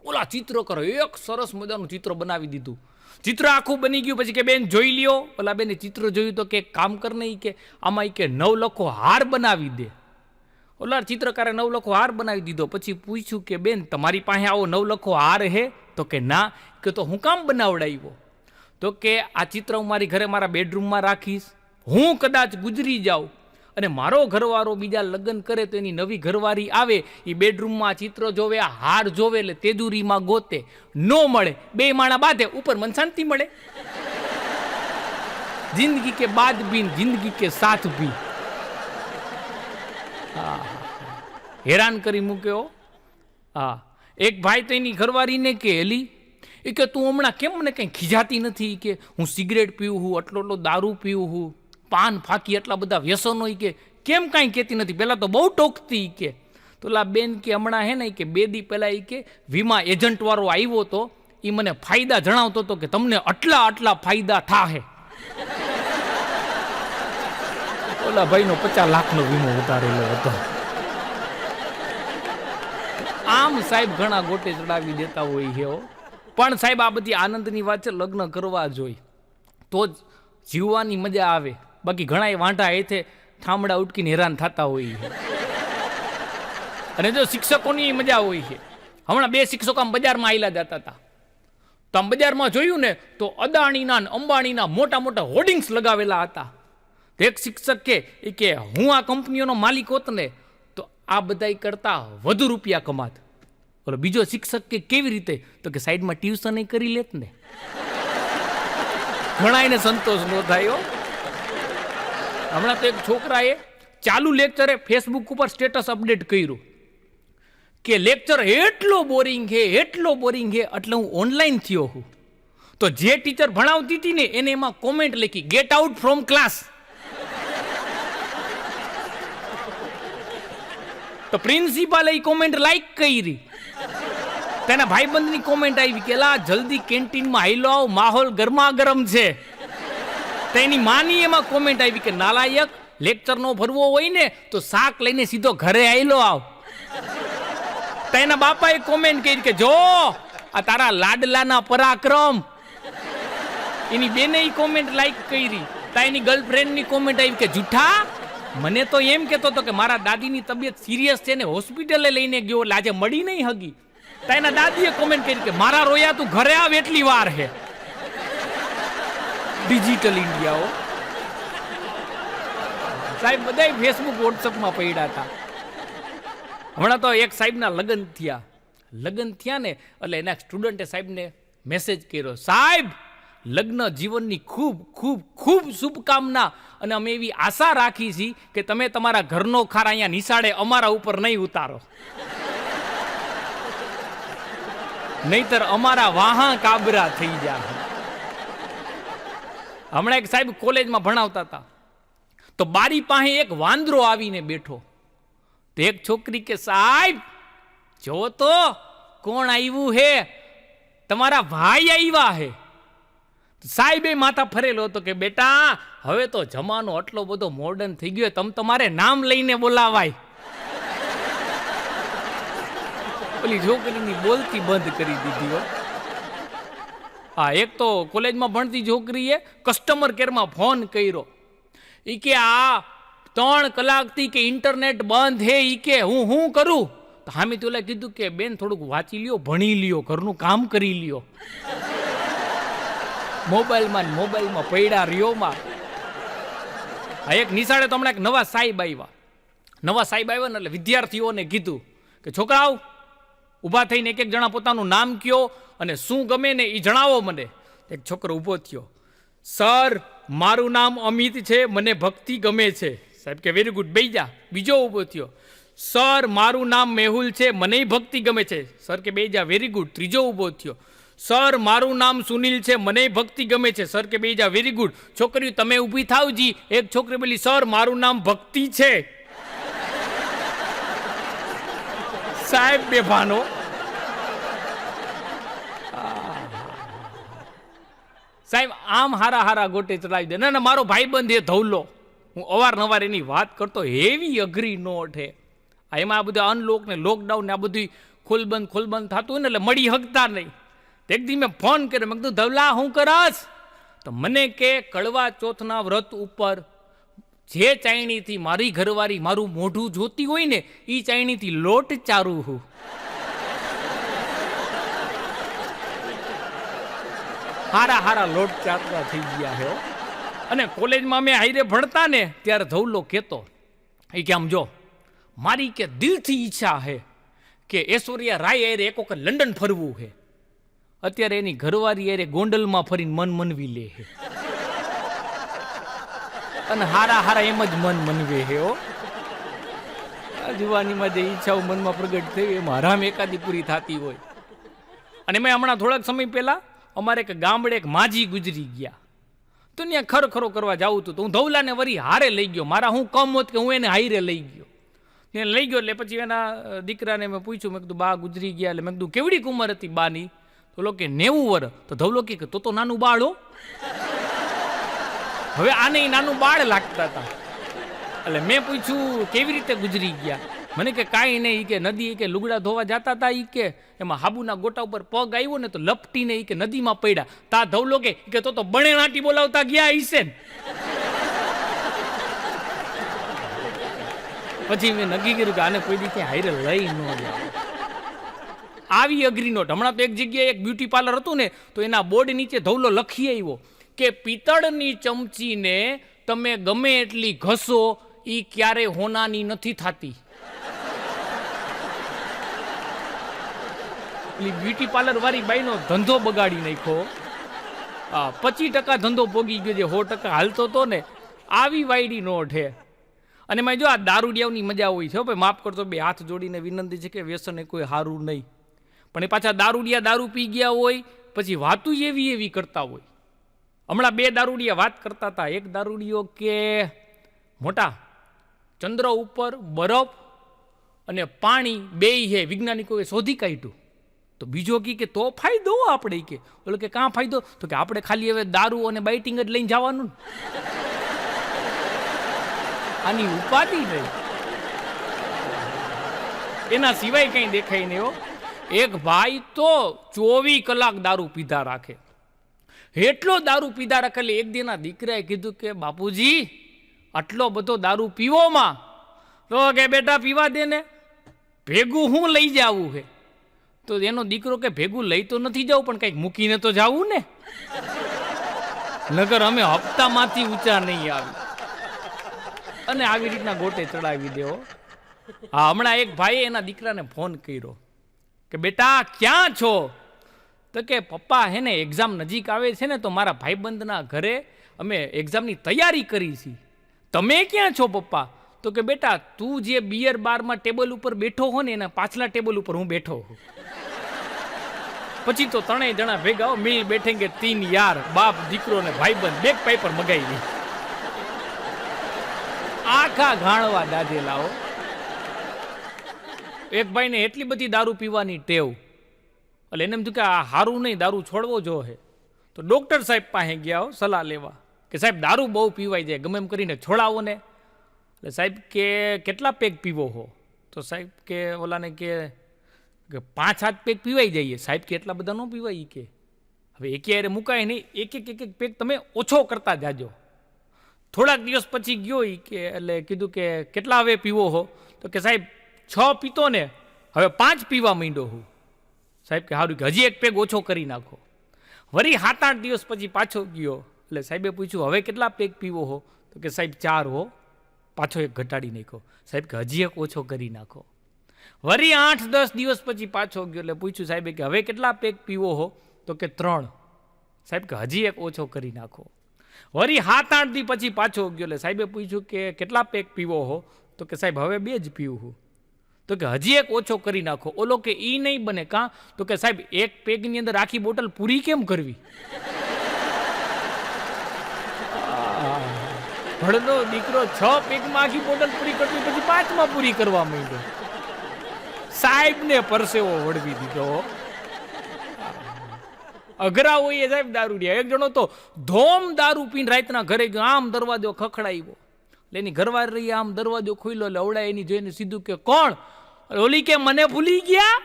ઓલા ચિત્ર કરો, એક સરસ મજાનું ચિત્ર બનાવી દીધું. ચિત્ર આખું બની ગયું. પછી કે બેન જોઈ લ્યો. ઓલા બેને ચિત્ર જોયું તો કે કામ કરને, ઈ કે આમાં ઈ કે 9 લખો હાર બનાવી દે. ઓલા ચિત્રકારે 9 લખો હાર બનાવી દીધો. પછી પૂછ્યું કે બેન તમારી પાસે આવો 9 લખો હાર હે? તો કે ના. કે તો હું કામ બનાવડાવ્યો? તો કે આ ચિત્ર હું મારી ઘરે મારા બેડરૂમમાં રાખીશ. હું કદાચ ગુજરી જાઉં અને મારો ઘરવાળો બીજા લગ્ન કરે તો એની નવી ઘરવાળી આવે, એ બેડરૂમમાં આ ચિત્ર જોવે, આ હાર જોવે, એટલે તેજુરીમાં ગોતે, નો મળે, 2 માણા બાંધે, ઉપર મન શાંતિ મળે. જિંદગી કે બાદ ભી, જિંદગી કે સાથ ભી. હા, હેરાન કરી મૂક્યો. હા, એક ભાઈ તો એની ઘરવાળીને કે એલી, એ કે તું હમણાં કેમ મને કંઈ ખીજાતી નથી? કે હું સિગરેટ પીવું હું, આટલો દારૂ પીવું હું, પાન ફાકી એટલા બધા વ્યસનો, કે કેમ કાંઈ કહેતી નથી? પહેલાં તો બહુ ટોકતી. કે તો લા બેન કે હમણાં હે ને, કે 2 દી પહેલાં કે વીમા એજન્ટવાળો આવ્યો તો, એ મને ફાયદા જણાવતો હતો કે તમને આટલા ફાયદા થાહે. ઓલા ભાઈનો 50 લાખનો વીમો ઉતારેલો હતો. આમ સાહેબ ઘણા ગોટે ચડાવી દેતા હોય છે. પણ સાહેબ આ બધી આનંદની વાત છે. લગ્ન કરવા જોઈએ તો જ જીવવાની મજા આવે. બાકી ઘણા એ વાંઢા એથે ઠામડા ઉટકીને હેરાન થતા હોય છે. અને જો શિક્ષકોની મજા હોય છે. હમણાં 2 શિક્ષકો આમ બજારમાં આવેલા જતા હતા, તો આમ બજારમાં જોયું ને તો અદાણીના અંબાણીના મોટા મોટા હોર્ડિંગ્સ લગાવેલા હતા. તો એક શિક્ષક કે હું આ કંપનીઓનો માલિક હોત ને તો આ બધા કરતા વધુ રૂપિયા કમાત. બોલો, બીજો શિક્ષક કે કેવી રીતે? તો કે સાઈડમાં ટ્યુશન કરી લેત ને. ઘણા એને સંતોષ ન થાય. હમણાં તો એક છોકરાએ ચાલુ લેક્ચરે ફેસબુક ઉપર સ્ટેટસ અપડેટ કર્યું કે લેક્ચર એટલો બોરિંગ છે એટલે હું ઓનલાઈન થયો હું. તો જે ટીચર ભણાવતી હતી ને એને એમાં કોમેન્ટ લખી, ગેટ આઉટ ફ્રોમ ક્લાસ. તો પ્રિન્સિપાલે એ કોમેન્ટ લાઈક કરી. તેના ભાઈબંધની કોમેન્ટ આવી કે લા જલ્દી કેન્ટીનમાં હાઈલો આવ, માહોલ ગરમા ગરમ છે. તેની માની એમાં કોમેન્ટ આવી કે નાલાયક, લેક્ચર નો ભરવો હોય ને તો શાક લઈને સીધો ઘરે હાઈલો આવ. તેના બાપાએ કોમેન્ટ કરી કે જો આ તારા લાડલાના પરાક્રમ. એની બેને ઈ કોમેન્ટ લાઈક કરી. એની ગર્લફ્રેન્ડની કોમેન્ટ આવી કે જૂઠા, મને તો એમ કહેતો હતો કે મારા દાદીની તબિયત સિરિયસ છે ને હોસ્પિટલે લઈને ગયો એટલે આજે મળી નહીં હગી. એના દાદીએ કોમેન્ટ કરી કે મારા રોયા તું ઘરે આવ એટલી વાર હે. ડિજિટલ ઇન્ડિયાઓ સાહેબ બધા ફેસબુક વોટ્સઅપમાં પડ્યા હતા. હમણાં તો એક સાહેબના લગ્ન થયા ને એટલે એના સ્ટુડન્ટે સાહેબને મેસેજ કર્યો, સાહેબ લગ્ન જીવનની ખૂબ ખૂબ ખૂબ શુભકામના, અને અમે એવી આશા રાખી છીએ કે તમે તમારા ઘરનો ખાર અહીંયા નિશાળે અમારા ઉપર નહીં ઉતારો, નહીતર અમારા વાહા કાબરા થઈ જાય. હમણાં એક સાહેબ કોલેજમાં ભણાવતા હતા, તો બારી પાસે એક વાંદરો આવીને બેઠો. તો એક છોકરી કે સાહેબ જો તો કોણ આવ્યું હે? તમારા ભાઈ આવ્યા હે. સાહેબે માથા ફરેલો હતો કે બેટા હવે તો જમાનો આટલો બધો મોડર્ન થઈ ગયો, તમારે નામ લઈને બોલાવાય. પેલી છોકરીની બોલતી બંધ કરી દીધી હો. હા, એક તો કોલેજમાં ભણતી છોકરીએ કસ્ટમર કેરમાં ફોન કર્યો. ઈ કે આ 3 કલાકથી કે ઇન્ટરનેટ બંધ હે, ઈ કે હું કરું? તો હામી તો કીધું કે બેન થોડુંક વાંચી લ્યો, ભણી લ્યો, ઘરનું કામ કરી લ્યો. મોબાઈલમાં પૈડા રિયોમાં. આ એક નિશાળે તો હમણાં એક નવા સાહેબ આવ્યા ને એટલે વિદ્યાર્થીઓને કીધું કે છોકરાઓ ઊભા થઈને એક જણા પોતાનું નામ કયો અને શું ગમે ને એ જણાવો મને. એક છોકરો ઊભો થયો. સર મારું નામ અમિત છે, મને ભક્તિ ગમે છે. સાહેબ કે વેરી ગુડ, બેહી જા. બીજો ઊભો થયો. સર મારું નામ મેહુલ છે, મને ભક્તિ ગમે છે. સર કે બેહી જા, વેરી ગુડ. ત્રીજો ઊભો થયો. સર મારું નામ સુનિલ છે, મને ભક્તિ ગમે છે. સર કે બેહી જા, વેરી ગુડ. છોકરીઓ તમે ઊભી થાવજી. એક છોકરી બોલી સર મારું નામ ભક્તિ છે. સાહેબ બેભાનો. સાહેબ આમ હારા ગોટે ચડાવી દે. ના મારો ભાઈબંધ એ ધવલો, હું અવારનવાર એની વાત કરતો. હેવી અઘરી નોટ હે. એમાં આ બધા અનલોક ને લોકડાઉન ને આ બધું ખોલબંધ થતું હોય ને એટલે મળી હકતા નહીં. એક દી મેં ફોન કર્યો, મેં કીધું ધવલા હું કરસ? તો મને કે કડવા ચોથના વ્રત ઉપર જે ચાયણીથી મારી ઘરવાળી મારું મોઢું જોતી હોય ને એ ચાયણીથી લોટ ચારું હું. હારા લોટ ચારતા થઈ ગયા હે. અને કોલેજમાં અમે હાઈરે ભણતા ને ત્યારે ધવલો કહેતો એ કે આમ જો મારી કે દિલથી ઈચ્છા હે કે ઐશ્વર્યા રાય અરે એક વખત લંડન ફરવું હે. અત્યારે એની ઘરવાળી અરે ગોંડલમાં ફરીને મન મનવી લે હે. અને હારા એમ જ મન મનવે હે. જુવાનીમાં જે ઈચ્છાઓ મનમાં પ્રગટ થઈ એમાં હરામ એકાદી પૂરી થતી હોય. અને મેં હમણાં થોડાક સમય પહેલા અમારે એક ગામડે એક માજી ગુજરી ગયા. તો ત્યાં ખરો કરવા જાવું હતું તો હું ધવલાને વરી હારે લઈ ગયો. મારા હું કમ હોત કે હું એને હારે લઈ ગયો. એને લઈ ગયો એટલે પછી એના દીકરાને મેં પૂછ્યું, મેં કીધું બા ગુજરી ગયા. એટલે મેં કીધું કેવડી ઉંમર હતી બાની? તો લોકો કે 90 વર્ષ. તો ધવલો કે તો નાનું બાળ હો. હવે આને નાનું બાળ લાગતા હતા. એટલે મેં પૂછ્યું કેવી રીતે ગુજરી ગયા? મને કે કાંઈ નહીં, કે નદી કે લુગડા ધોવા જતા હતા, ઈ કે એમાં હાબુના ગોટા ઉપર પગ આવ્યો ને તો લપટીને ઈ કે નદીમાં પડ્યા. તા ધવલો કે તો બણે નાટી બોલાવતા ગયા હશે ને. પછી મેં નક્કી કર્યું કે આને કોઈ દી ક્યાં હાઈરે લઈ ન જાય. આવી અઘરી નોટ. હમણાં તો એક જગ્યાએ એક બ્યુટી પાર્લર હતું ને તો એના બોર્ડ નીચે ધવલો લખી આવ્યો કે પિત્તળની ચમચીને તમે ગમે એટલી ઘસો ઈ ક્યારે હોનાની નથી થતી. બ્યુટી પાર્લર વાળી બાઈનો ધંધો બગાડી નાખ્યો. 25% ધંધો પોગી ગયો, જે 100% હાલતો હતો ને. આવી વાયડી નોટ હે. અને મેં જો આ દારૂડિયાઓની મજા હોય છે. ભાઈ માફ કરતો, બે હાથ જોડીને વિનંતી છે કે વ્યસન એ કોઈ સારું નહીં. પણ એ પાછા દારૂડિયા દારૂ પી ગયા હોય પછી વાતું એવી કરતા હોય. હમણાં 2 દારૂડિયા વાત કરતા હતા. એક દારૂડિયો કે મોટા ચંદ્ર ઉપર બરફ અને પાણી બેય હે, વૈજ્ઞાનિકોએ શોધી કાઢ્યું. તો બીજો કે તો ફાયદો આપણે કે ઓલો કે કાં ફાયદો? તો કે આપણે ખાલી હવે દારૂ અને બાઇટિંગ જ લઈને જવાનું. આની ઉપાધિ નહીં, એના સિવાય કંઈ દેખાય નહીં. એક ભાઈ તો 24 કલાક દારૂ પીધા રાખે. એટલો દારૂ પીધા રાખે એટલે એક દિનના દીકરાએ કીધું કે બાપુજી આટલો બધો દારૂ પીવોમાં તો કે બેટા પીવા દે ને, ભેગું હું લઈ જાવું છે. તો એનો દીકરો કે ભેગું લઈ તો નથી જવું પણ કંઈક મૂકીને તો જાવું ને, નગર અમે હપ્તામાંથી ઊંચા નહીં આવી. અને આવી રીતના ગોટે ચડાવી દેવો. હા, હમણાં એક ભાઈએ એના દીકરાને ફોન કર્યો કે બેટા ક્યાં છો? તો કે પપ્પા હે ને એક્ઝામ નજીક આવે છે ને તો મારા ભાઈબંધના ઘરે અમે એક્ઝામની તૈયારી કરી છે. તમે ક્યાં છો પપ્પા? તો કે બેટા તું જે બિયર બારમાં ટેબલ ઉપર બેઠો હો ને એના પાછલા ટેબલ ઉપર હું બેઠો હું. પછી તો 3 જણા ભેગા હો, મિલ બેઠેંગે 3 યાર, બાપ દીકરો ને ભાઈબંધ, બેગ પાઇપર મગાવી. આખા ઘાણવા દાધેલા હો. એક ભાઈને એટલી બધી દારૂ પીવાની ટેવ, એટલે એને એમ થયું કે આ સારું નહીં, દારૂ છોડવો જોઈએ. તો ડૉક્ટર સાહેબ પાસે ગયા હો સલાહ લેવા કે સાહેબ દારૂ બહુ પીવાઈ જાય, ગમે એમ કરીને છોડાવો ને. એટલે સાહેબ કે કેટલા પેગ પીવો હો? તો સાહેબ કે ઓલાને કે 5-7 પેગ પીવાઈ જઈએ. સાહેબ કે એટલા બધા ન પીવાય કે હવે એકે યારે મુકાય નહીં, એક પેગ તમે ઓછો કરતા જાજો. થોડાક દિવસ પછી ગયો કે એટલે કીધું કે કેટલા હવે પીવો હો? તો કે સાહેબ 6 પીતો ને, હવે 5 પીવા માંડ્યો હું. સાહેબ કે સારું, કે હજી એક પેગ ઓછો કરી નાખો. વળી 7-8 દિવસ પછી પાછો ગયો, એટલે સાહેબે પૂછ્યું હવે કેટલા પેગ પીવો હો? તો કે સાહેબ 4 હો. પાછો એક ઘટાડી નાખ્યો. સાહેબ કે હજી એક ઓછો કરી નાખો. વળી 8-10 દિવસ પછી પાછો ગયો, એટલે પૂછ્યું સાહેબે કે હવે કેટલા પેગ પીવો હો? તો કે 3. સાહેબ કે હજી એક ઓછો કરી નાખો. વળી 7-8 દી પછી પાછો ગયો, એટલે સાહેબે પૂછ્યું કે કેટલા પેગ પીવો હો? તો કે સાહેબ હવે 2 જ પીવું હું. તો કે હજી એક ઓછો કરી નાખો. ઓલો કે ઈ નહીં બને. કાં? તો કે સાહેબ એક પેગની અંદર આખી બોટલ પૂરી કેમ કરવી? ભણનો દીકરો 6 પેગમાં આખી બોટલ પૂરી કરતી, પછી 5માં પૂરી કરવા માંડ્યો. સાહેબને પરસેવો વળવી દીધો. અઘરા હોય સાહેબ દારૂડિયા. એક જણો તો ધોમ દારૂ પીને રાતના ઘરે ગયો, આમ દરવાજો ખખડાવ્યો. એની ઘરવાર રહી, આમ દરવાજો ખુલ્લો, એટલે અવડા એની જોઈને સીધું કે કોણ? ઓલી કે મને ભૂલી ગયા.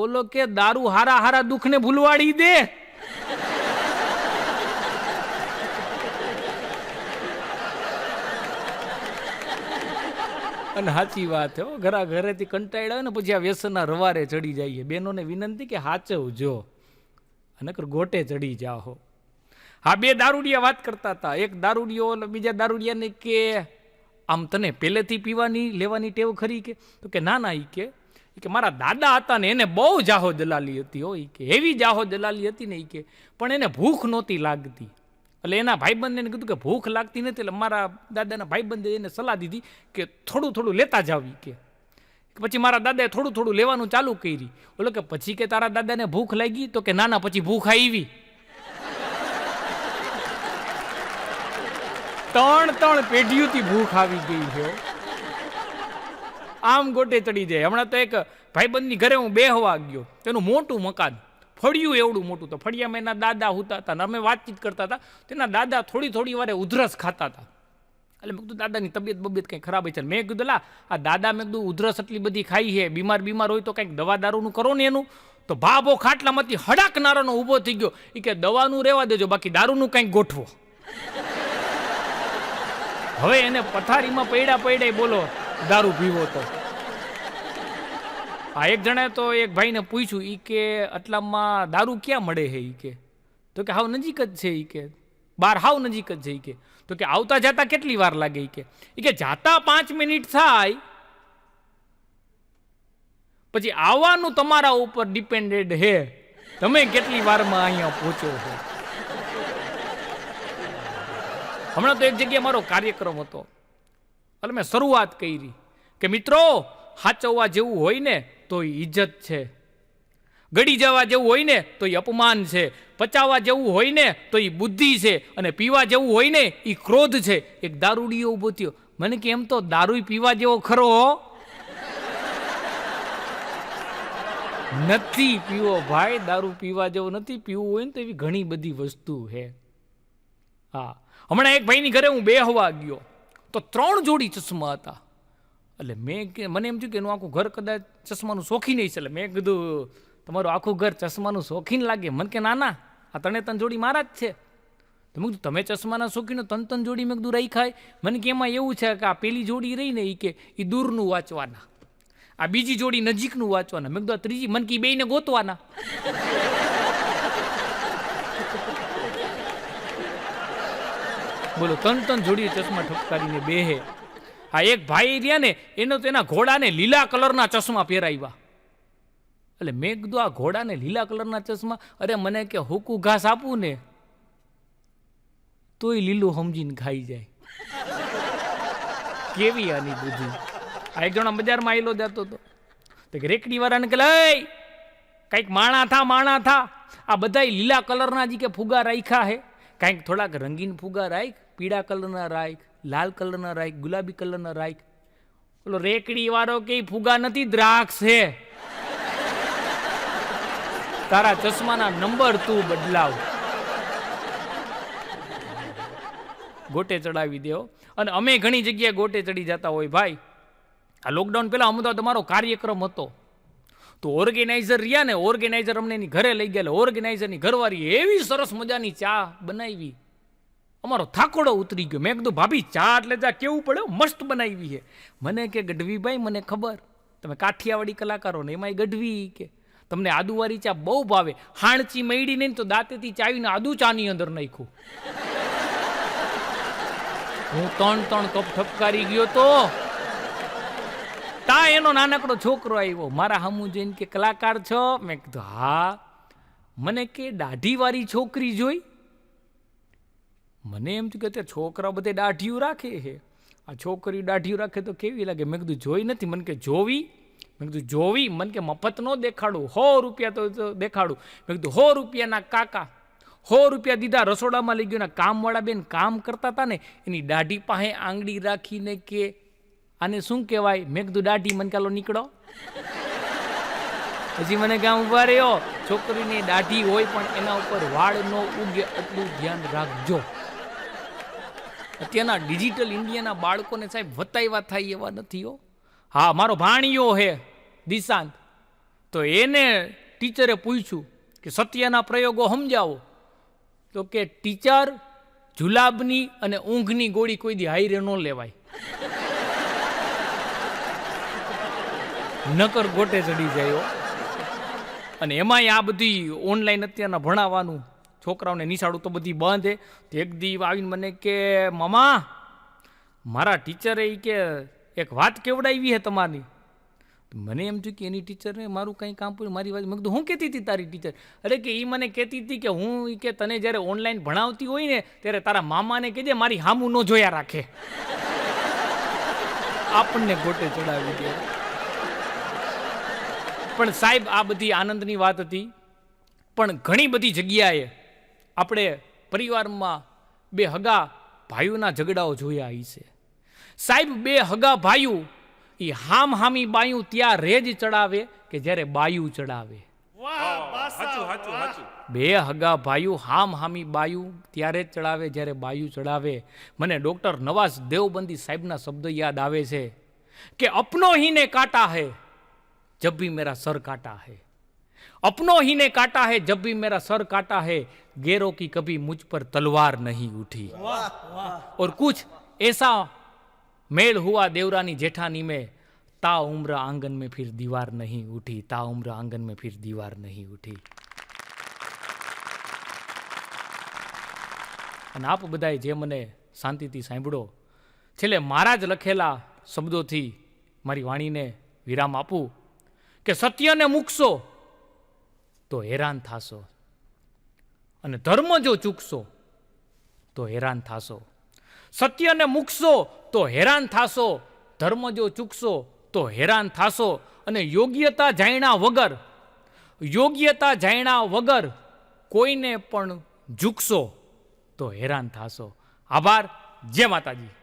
ઓલો કે દારૂ હારા હારા દુઃખને ભૂલવાડી દે. અને સાચી વાત હો, ઘરા ઘરેથી કંટાળ્યા ને પછી આ વ્યસનના રવારે ચડી જઈએ. બહેનોને વિનંતી કે હાચવજો, નકર ગોટે ચડી જાઓ. હા, 2 દારૂડિયા વાત કરતા હતા. એક દારૂડિયો બીજા દારૂડિયાને કે આમ તને પહેલેથી પીવાની લેવાની ટેવ ખરી? કે તો કે ના ના, ઈ કે મારા દાદા હતા ને એને બહુ જાહો દલાલી હતી હો. ઈ કે એવી જાહો દલાલી હતી ને, ઈ કે પણ એને ભૂખ નહોતી લાગતી. એટલે એના ભાઈબંધે એને કીધું કે ભૂખ લાગતી નથી, એટલે મારા દાદાના ભાઈબંધે એને સલાહ દીધી કે થોડું થોડું લેતા જાવ. કે પછી મારા દાદાએ થોડું થોડું લેવાનું ચાલુ કરી. ઓલો કે પછી કે તારા દાદાને ભૂખ લાગી? તો કે ના ના, પછી ભૂખ આવી. 3 પેઢીઓથી ભૂખ આવી ગઈ છે. આમ ગોટે ચડી જાય. હમણાં તો એક ભાઈબંધની ઘરે હું બેહવા ગયો. તેનું મોટું મકાન, ફળિયું એવડું મોટું. તો ફળિયામાં એના દાદા હોતા હતા ને અમે વાતચીત કરતા હતા. તેના દાદા થોડી વારે ઉધરસ ખાતા હતા. એટલે મેં કીધું દાદાની તબિયત કંઈ ખરાબ છે. મેં કીધું લા આ દાદા, મેં કીધું ઉધરસ એટલી બધી ખાઈ છે, બીમાર હોય તો કંઈક દવા દારૂનું કરો ને એનું. તો ભાભો ખાટલામાંથી હડાકનારાનો ઊભો થઈ ગયો. એ કે દવાનું રહેવા દેજો, બાકી દારૂનું કંઈક ગોઠવો. હવે એને પથારીમાં પડ્યા બોલો દારૂ પીવો તો. આ એક જણાએ તો એક ભાઈને પૂછ્યું, ઈ કે આટલામાં દારૂ ક્યાં મળે છે? ઈ કે તો કે હાવ નજીક જ છે. ઈ કે બાર હાવ નજીક જ છે. ઈ કે તો કે આવતા જતા કેટલી વાર લાગે? ઈ કે જાતા 5 મિનિટ થાય, પછી આવવાનું તમારા ઉપર ડિપેન્ડેડ હે, તમે કેટલી વારમાં અહીંયા પહોંચો છો. હમણાં તો એક જગ્યાએ મારો કાર્યક્રમ હતો, એટલે મેં શરૂઆત કરી કે મિત્રો, હાચવવા જેવું હોય ને તો એ ઇજ્જત છે, ગળી જવા જેવું હોય ને તો એ અપમાન છે, પચાવવા જેવું હોય ને તો એ બુદ્ધિ છે, અને પીવા જેવું હોય ને એ ક્રોધ છે. એક દારૂડિયો ઊભો થયો, મને કે એમ તો દારૂ પીવા જેવો ખરો નથી. પીવો ભાઈ, દારૂ પીવા જેવો નથી. પીવું હોય ને તો એવી ઘણી બધી વસ્તુ છે. હા, હમણાં એક ભાઈની ઘરે હું બેહવા ગયો તો 3 જોડી ચશ્મા હતા. એટલે મને એમ થયું કે એનું આખું ઘર કદાચ ચશ્માનું શોખીન નહીં છે. એટલે મેં કીધું તમારું આખું ઘર ચશ્માનું શોખીન લાગે? મને કે ના ના, આ 3 જોડી મારા જ છે. તો મેં કીધું તમે ચશ્માના શોખીન 3 જોડી મેં કીધું રહી ખાય? મને કે એમાં એવું છે કે આ પેલી જોડી રહી ને એ દૂરનું વાંચવાના, આ બીજી જોડી નજીકનું વાંચવાના. મેં કીધું આ ત્રીજી મને કે બેયને ગોતવાના. બોલો, 3 જોડી ચશ્મા ઠપકારીને બેહે. આ એક ભાઈ રહ્યા ને, એનો તો એના ઘોડાને લીલા કલરના ચશ્મા પહેરાવ્યા. એટલે મેં કીધું આ ઘોડાને લીલા કલરના ચશ્મા? અરે મને કે હુકું ઘાસ આપું ને તોય લીલું સમજીને ખાઈ જાય. કેવી આની બુદ્ધિ. આ એક જણા બજારમાં આવેલો જતો હતો, તો રેકડી વાળાને કે કંઈક માણા થા, આ બધા લીલા કલરના જે કે ફુગા રાખ્યા હે, કાંઈક થોડાક રંગીન ફુગા રાખ, પીળા કલરના રાખ. લાલ કલરના રાખ, ગુલાબી કલરના રાખ. ઓલો રેકડી વાળો કે ફુગા નથી, દ્રાક્ષ છે. તારા ચશ્માના નંબર તું બદલાવ. ગોટે ચડાવી દેવો. અને અમે ઘણી જગ્યાએ ગોટે ચડી જતા હોય ભાઈ. આ લોકડાઉન પહેલા અમદાવાદ તમારો કાર્યક્રમ હતો તો ઓર્ગેનાઇઝર રહ્યા ને, ઓર્ગેનાઇઝર અમને એની ઘરે લઈ ગયા. ઓર્ગેનાઇઝરની ઘરવાળી એવી સરસ મજાની ચા બનાવી, અમારો થાકોડો ઉતરી ગયો. મેં કીધું ભાભી ચા એટલે ચા કેવું પડે, મસ્ત બનાવી છે. મને કે ગઢવી ભાઈ મને ખબર તમે કાઠિયાવાડી કલાકારો ને એમાંય ગઢવી કે તમને આદુવાળી ચા બહુ ભાવે. હાણચી મળી નહીં તો દાંતેથી ચાવીને આદુ ચાની અંદર નાખ્યું. હું 3 કપ ઠપકારી ગયો તો તા એનો નાનકડો છોકરો આવ્યો મારા સામું જોઈને કે કલાકાર છો? મેં કીધું હા. મને કે દાઢીવાળી છોકરી જોઈ? મને એમ થયું કે અત્યારે છોકરા બધે દાઢીયું રાખે છે, આ છોકરી દાઢીયું રાખે તો કેવી લાગે? મેં કીધું જોઈ નથી. મને કે જોવી? મેં કીધું જોવી? મને કે મફત ન દેખાડું, 100 રૂપિયા તો દેખાડું. મેં કીધું 100 રૂપિયાના કાકા, 100 રૂપિયા દીધા. રસોડામાં લઈ ગયો. કામવાળા બેન કામ કરતા હતા ને એની દાઢી પાસે આંગળી રાખીને કે આને શું કહેવાય? મેં કીધું દાઢી. મને કાલો નીકળો. હજી મને ક્યાં ઉભા રહ્યો? છોકરીની દાઢી હોય પણ એના ઉપર વાળ ન ઉગે એટલું ધ્યાન રાખજો. અત્યારના ડિજિટલ ઇન્ડિયાના બાળકોને સાહેબ વતાવ્યા થાય એવા નથી હો. હા, મારો ભાણિયો હે દિશાંત, તો એને ટીચરે પૂછ્યું કે સત્યના પ્રયોગો સમજાવો. તો કે ટીચર જુલાબની અને ઊંઘની ગોળી કોઈ દી હાઈરે ન લેવાય, નકર ગોટે ચડી જાય. અને એમાંય આ બધી ઓનલાઈન અત્યારના ભણાવવાનું છોકરાઓને નિશાળું તો બધી બંધ છે. એક દી આવીને મને કે મામા મારા ટીચરે કે એક વાત કેવડાવી હે તમારી. મને એમ થયું કે એની ટીચરને મારું કંઈ કામ પૂરું, મારી વાત. મેં કીધું હું કહેતી હતી તારી ટીચર? અરે કે એ મને કહેતી હતી કે હું કે તને જ્યારે ઓનલાઈન ભણાવતી હોય ને ત્યારે તારા મામાને કહેજે મારી હામું ન જોયા રાખે. આપણને ગોટે ચડાવી દે. પણ સાહેબ આ બધી આનંદની વાત હતી. પણ ઘણી બધી જગ્યાએ આપણે પરિવારમાં 2 હગા ભાઈઓના ઝઘડાઓ જોયા હશે. સાહેબ 2 હગા ભાઈઓ એ હામી બાયું ત્યારે જ ચડાવે કે જ્યારે બાયું ચડાવે. 2 હગા ભાઈઓ હામી બાયું ત્યારે જ ચડાવે જ્યારે બાયું ચડાવે. મને ડોક્ટર નવાઝ દેવબંદી સાહેબના શબ્દ યાદ આવે છે કે અપનો ही ने काटा है जब भी मेरा सर काटा है, अपनों ही ने काटा है जब भी मेरा सर काटा है, गैरों की कभी मुझ पर तलवार नहीं उठी. और कुछ ऐसा मेल हुआ देवरानी जेठानी में, ता उम्र आंगन में फिर दीवार नहीं उठी, ता उम्र आंगन में फिर दीवार नहीं उठी. અને આપ બધાએ જે મને શાંતિથી સાંભળો, છેલ્લે મારા જ લખેલા શબ્દોથી મારી વાણીને વિરામ આપું કે સત્યને મૂકશો તો હેરાન થાશો, અને ધર્મ જો ચૂકશો તો હેરાન થાશો. સત્યને મૂકશો તો હેરાન થાશો, ધર્મ જો ચૂકશો તો હેરાન થાશો. અને યોગ્યતા જાણ્યા વગર કોઈને પણ ઝૂકશો તો હેરાન થાશો. આભાર. જય માતાજી.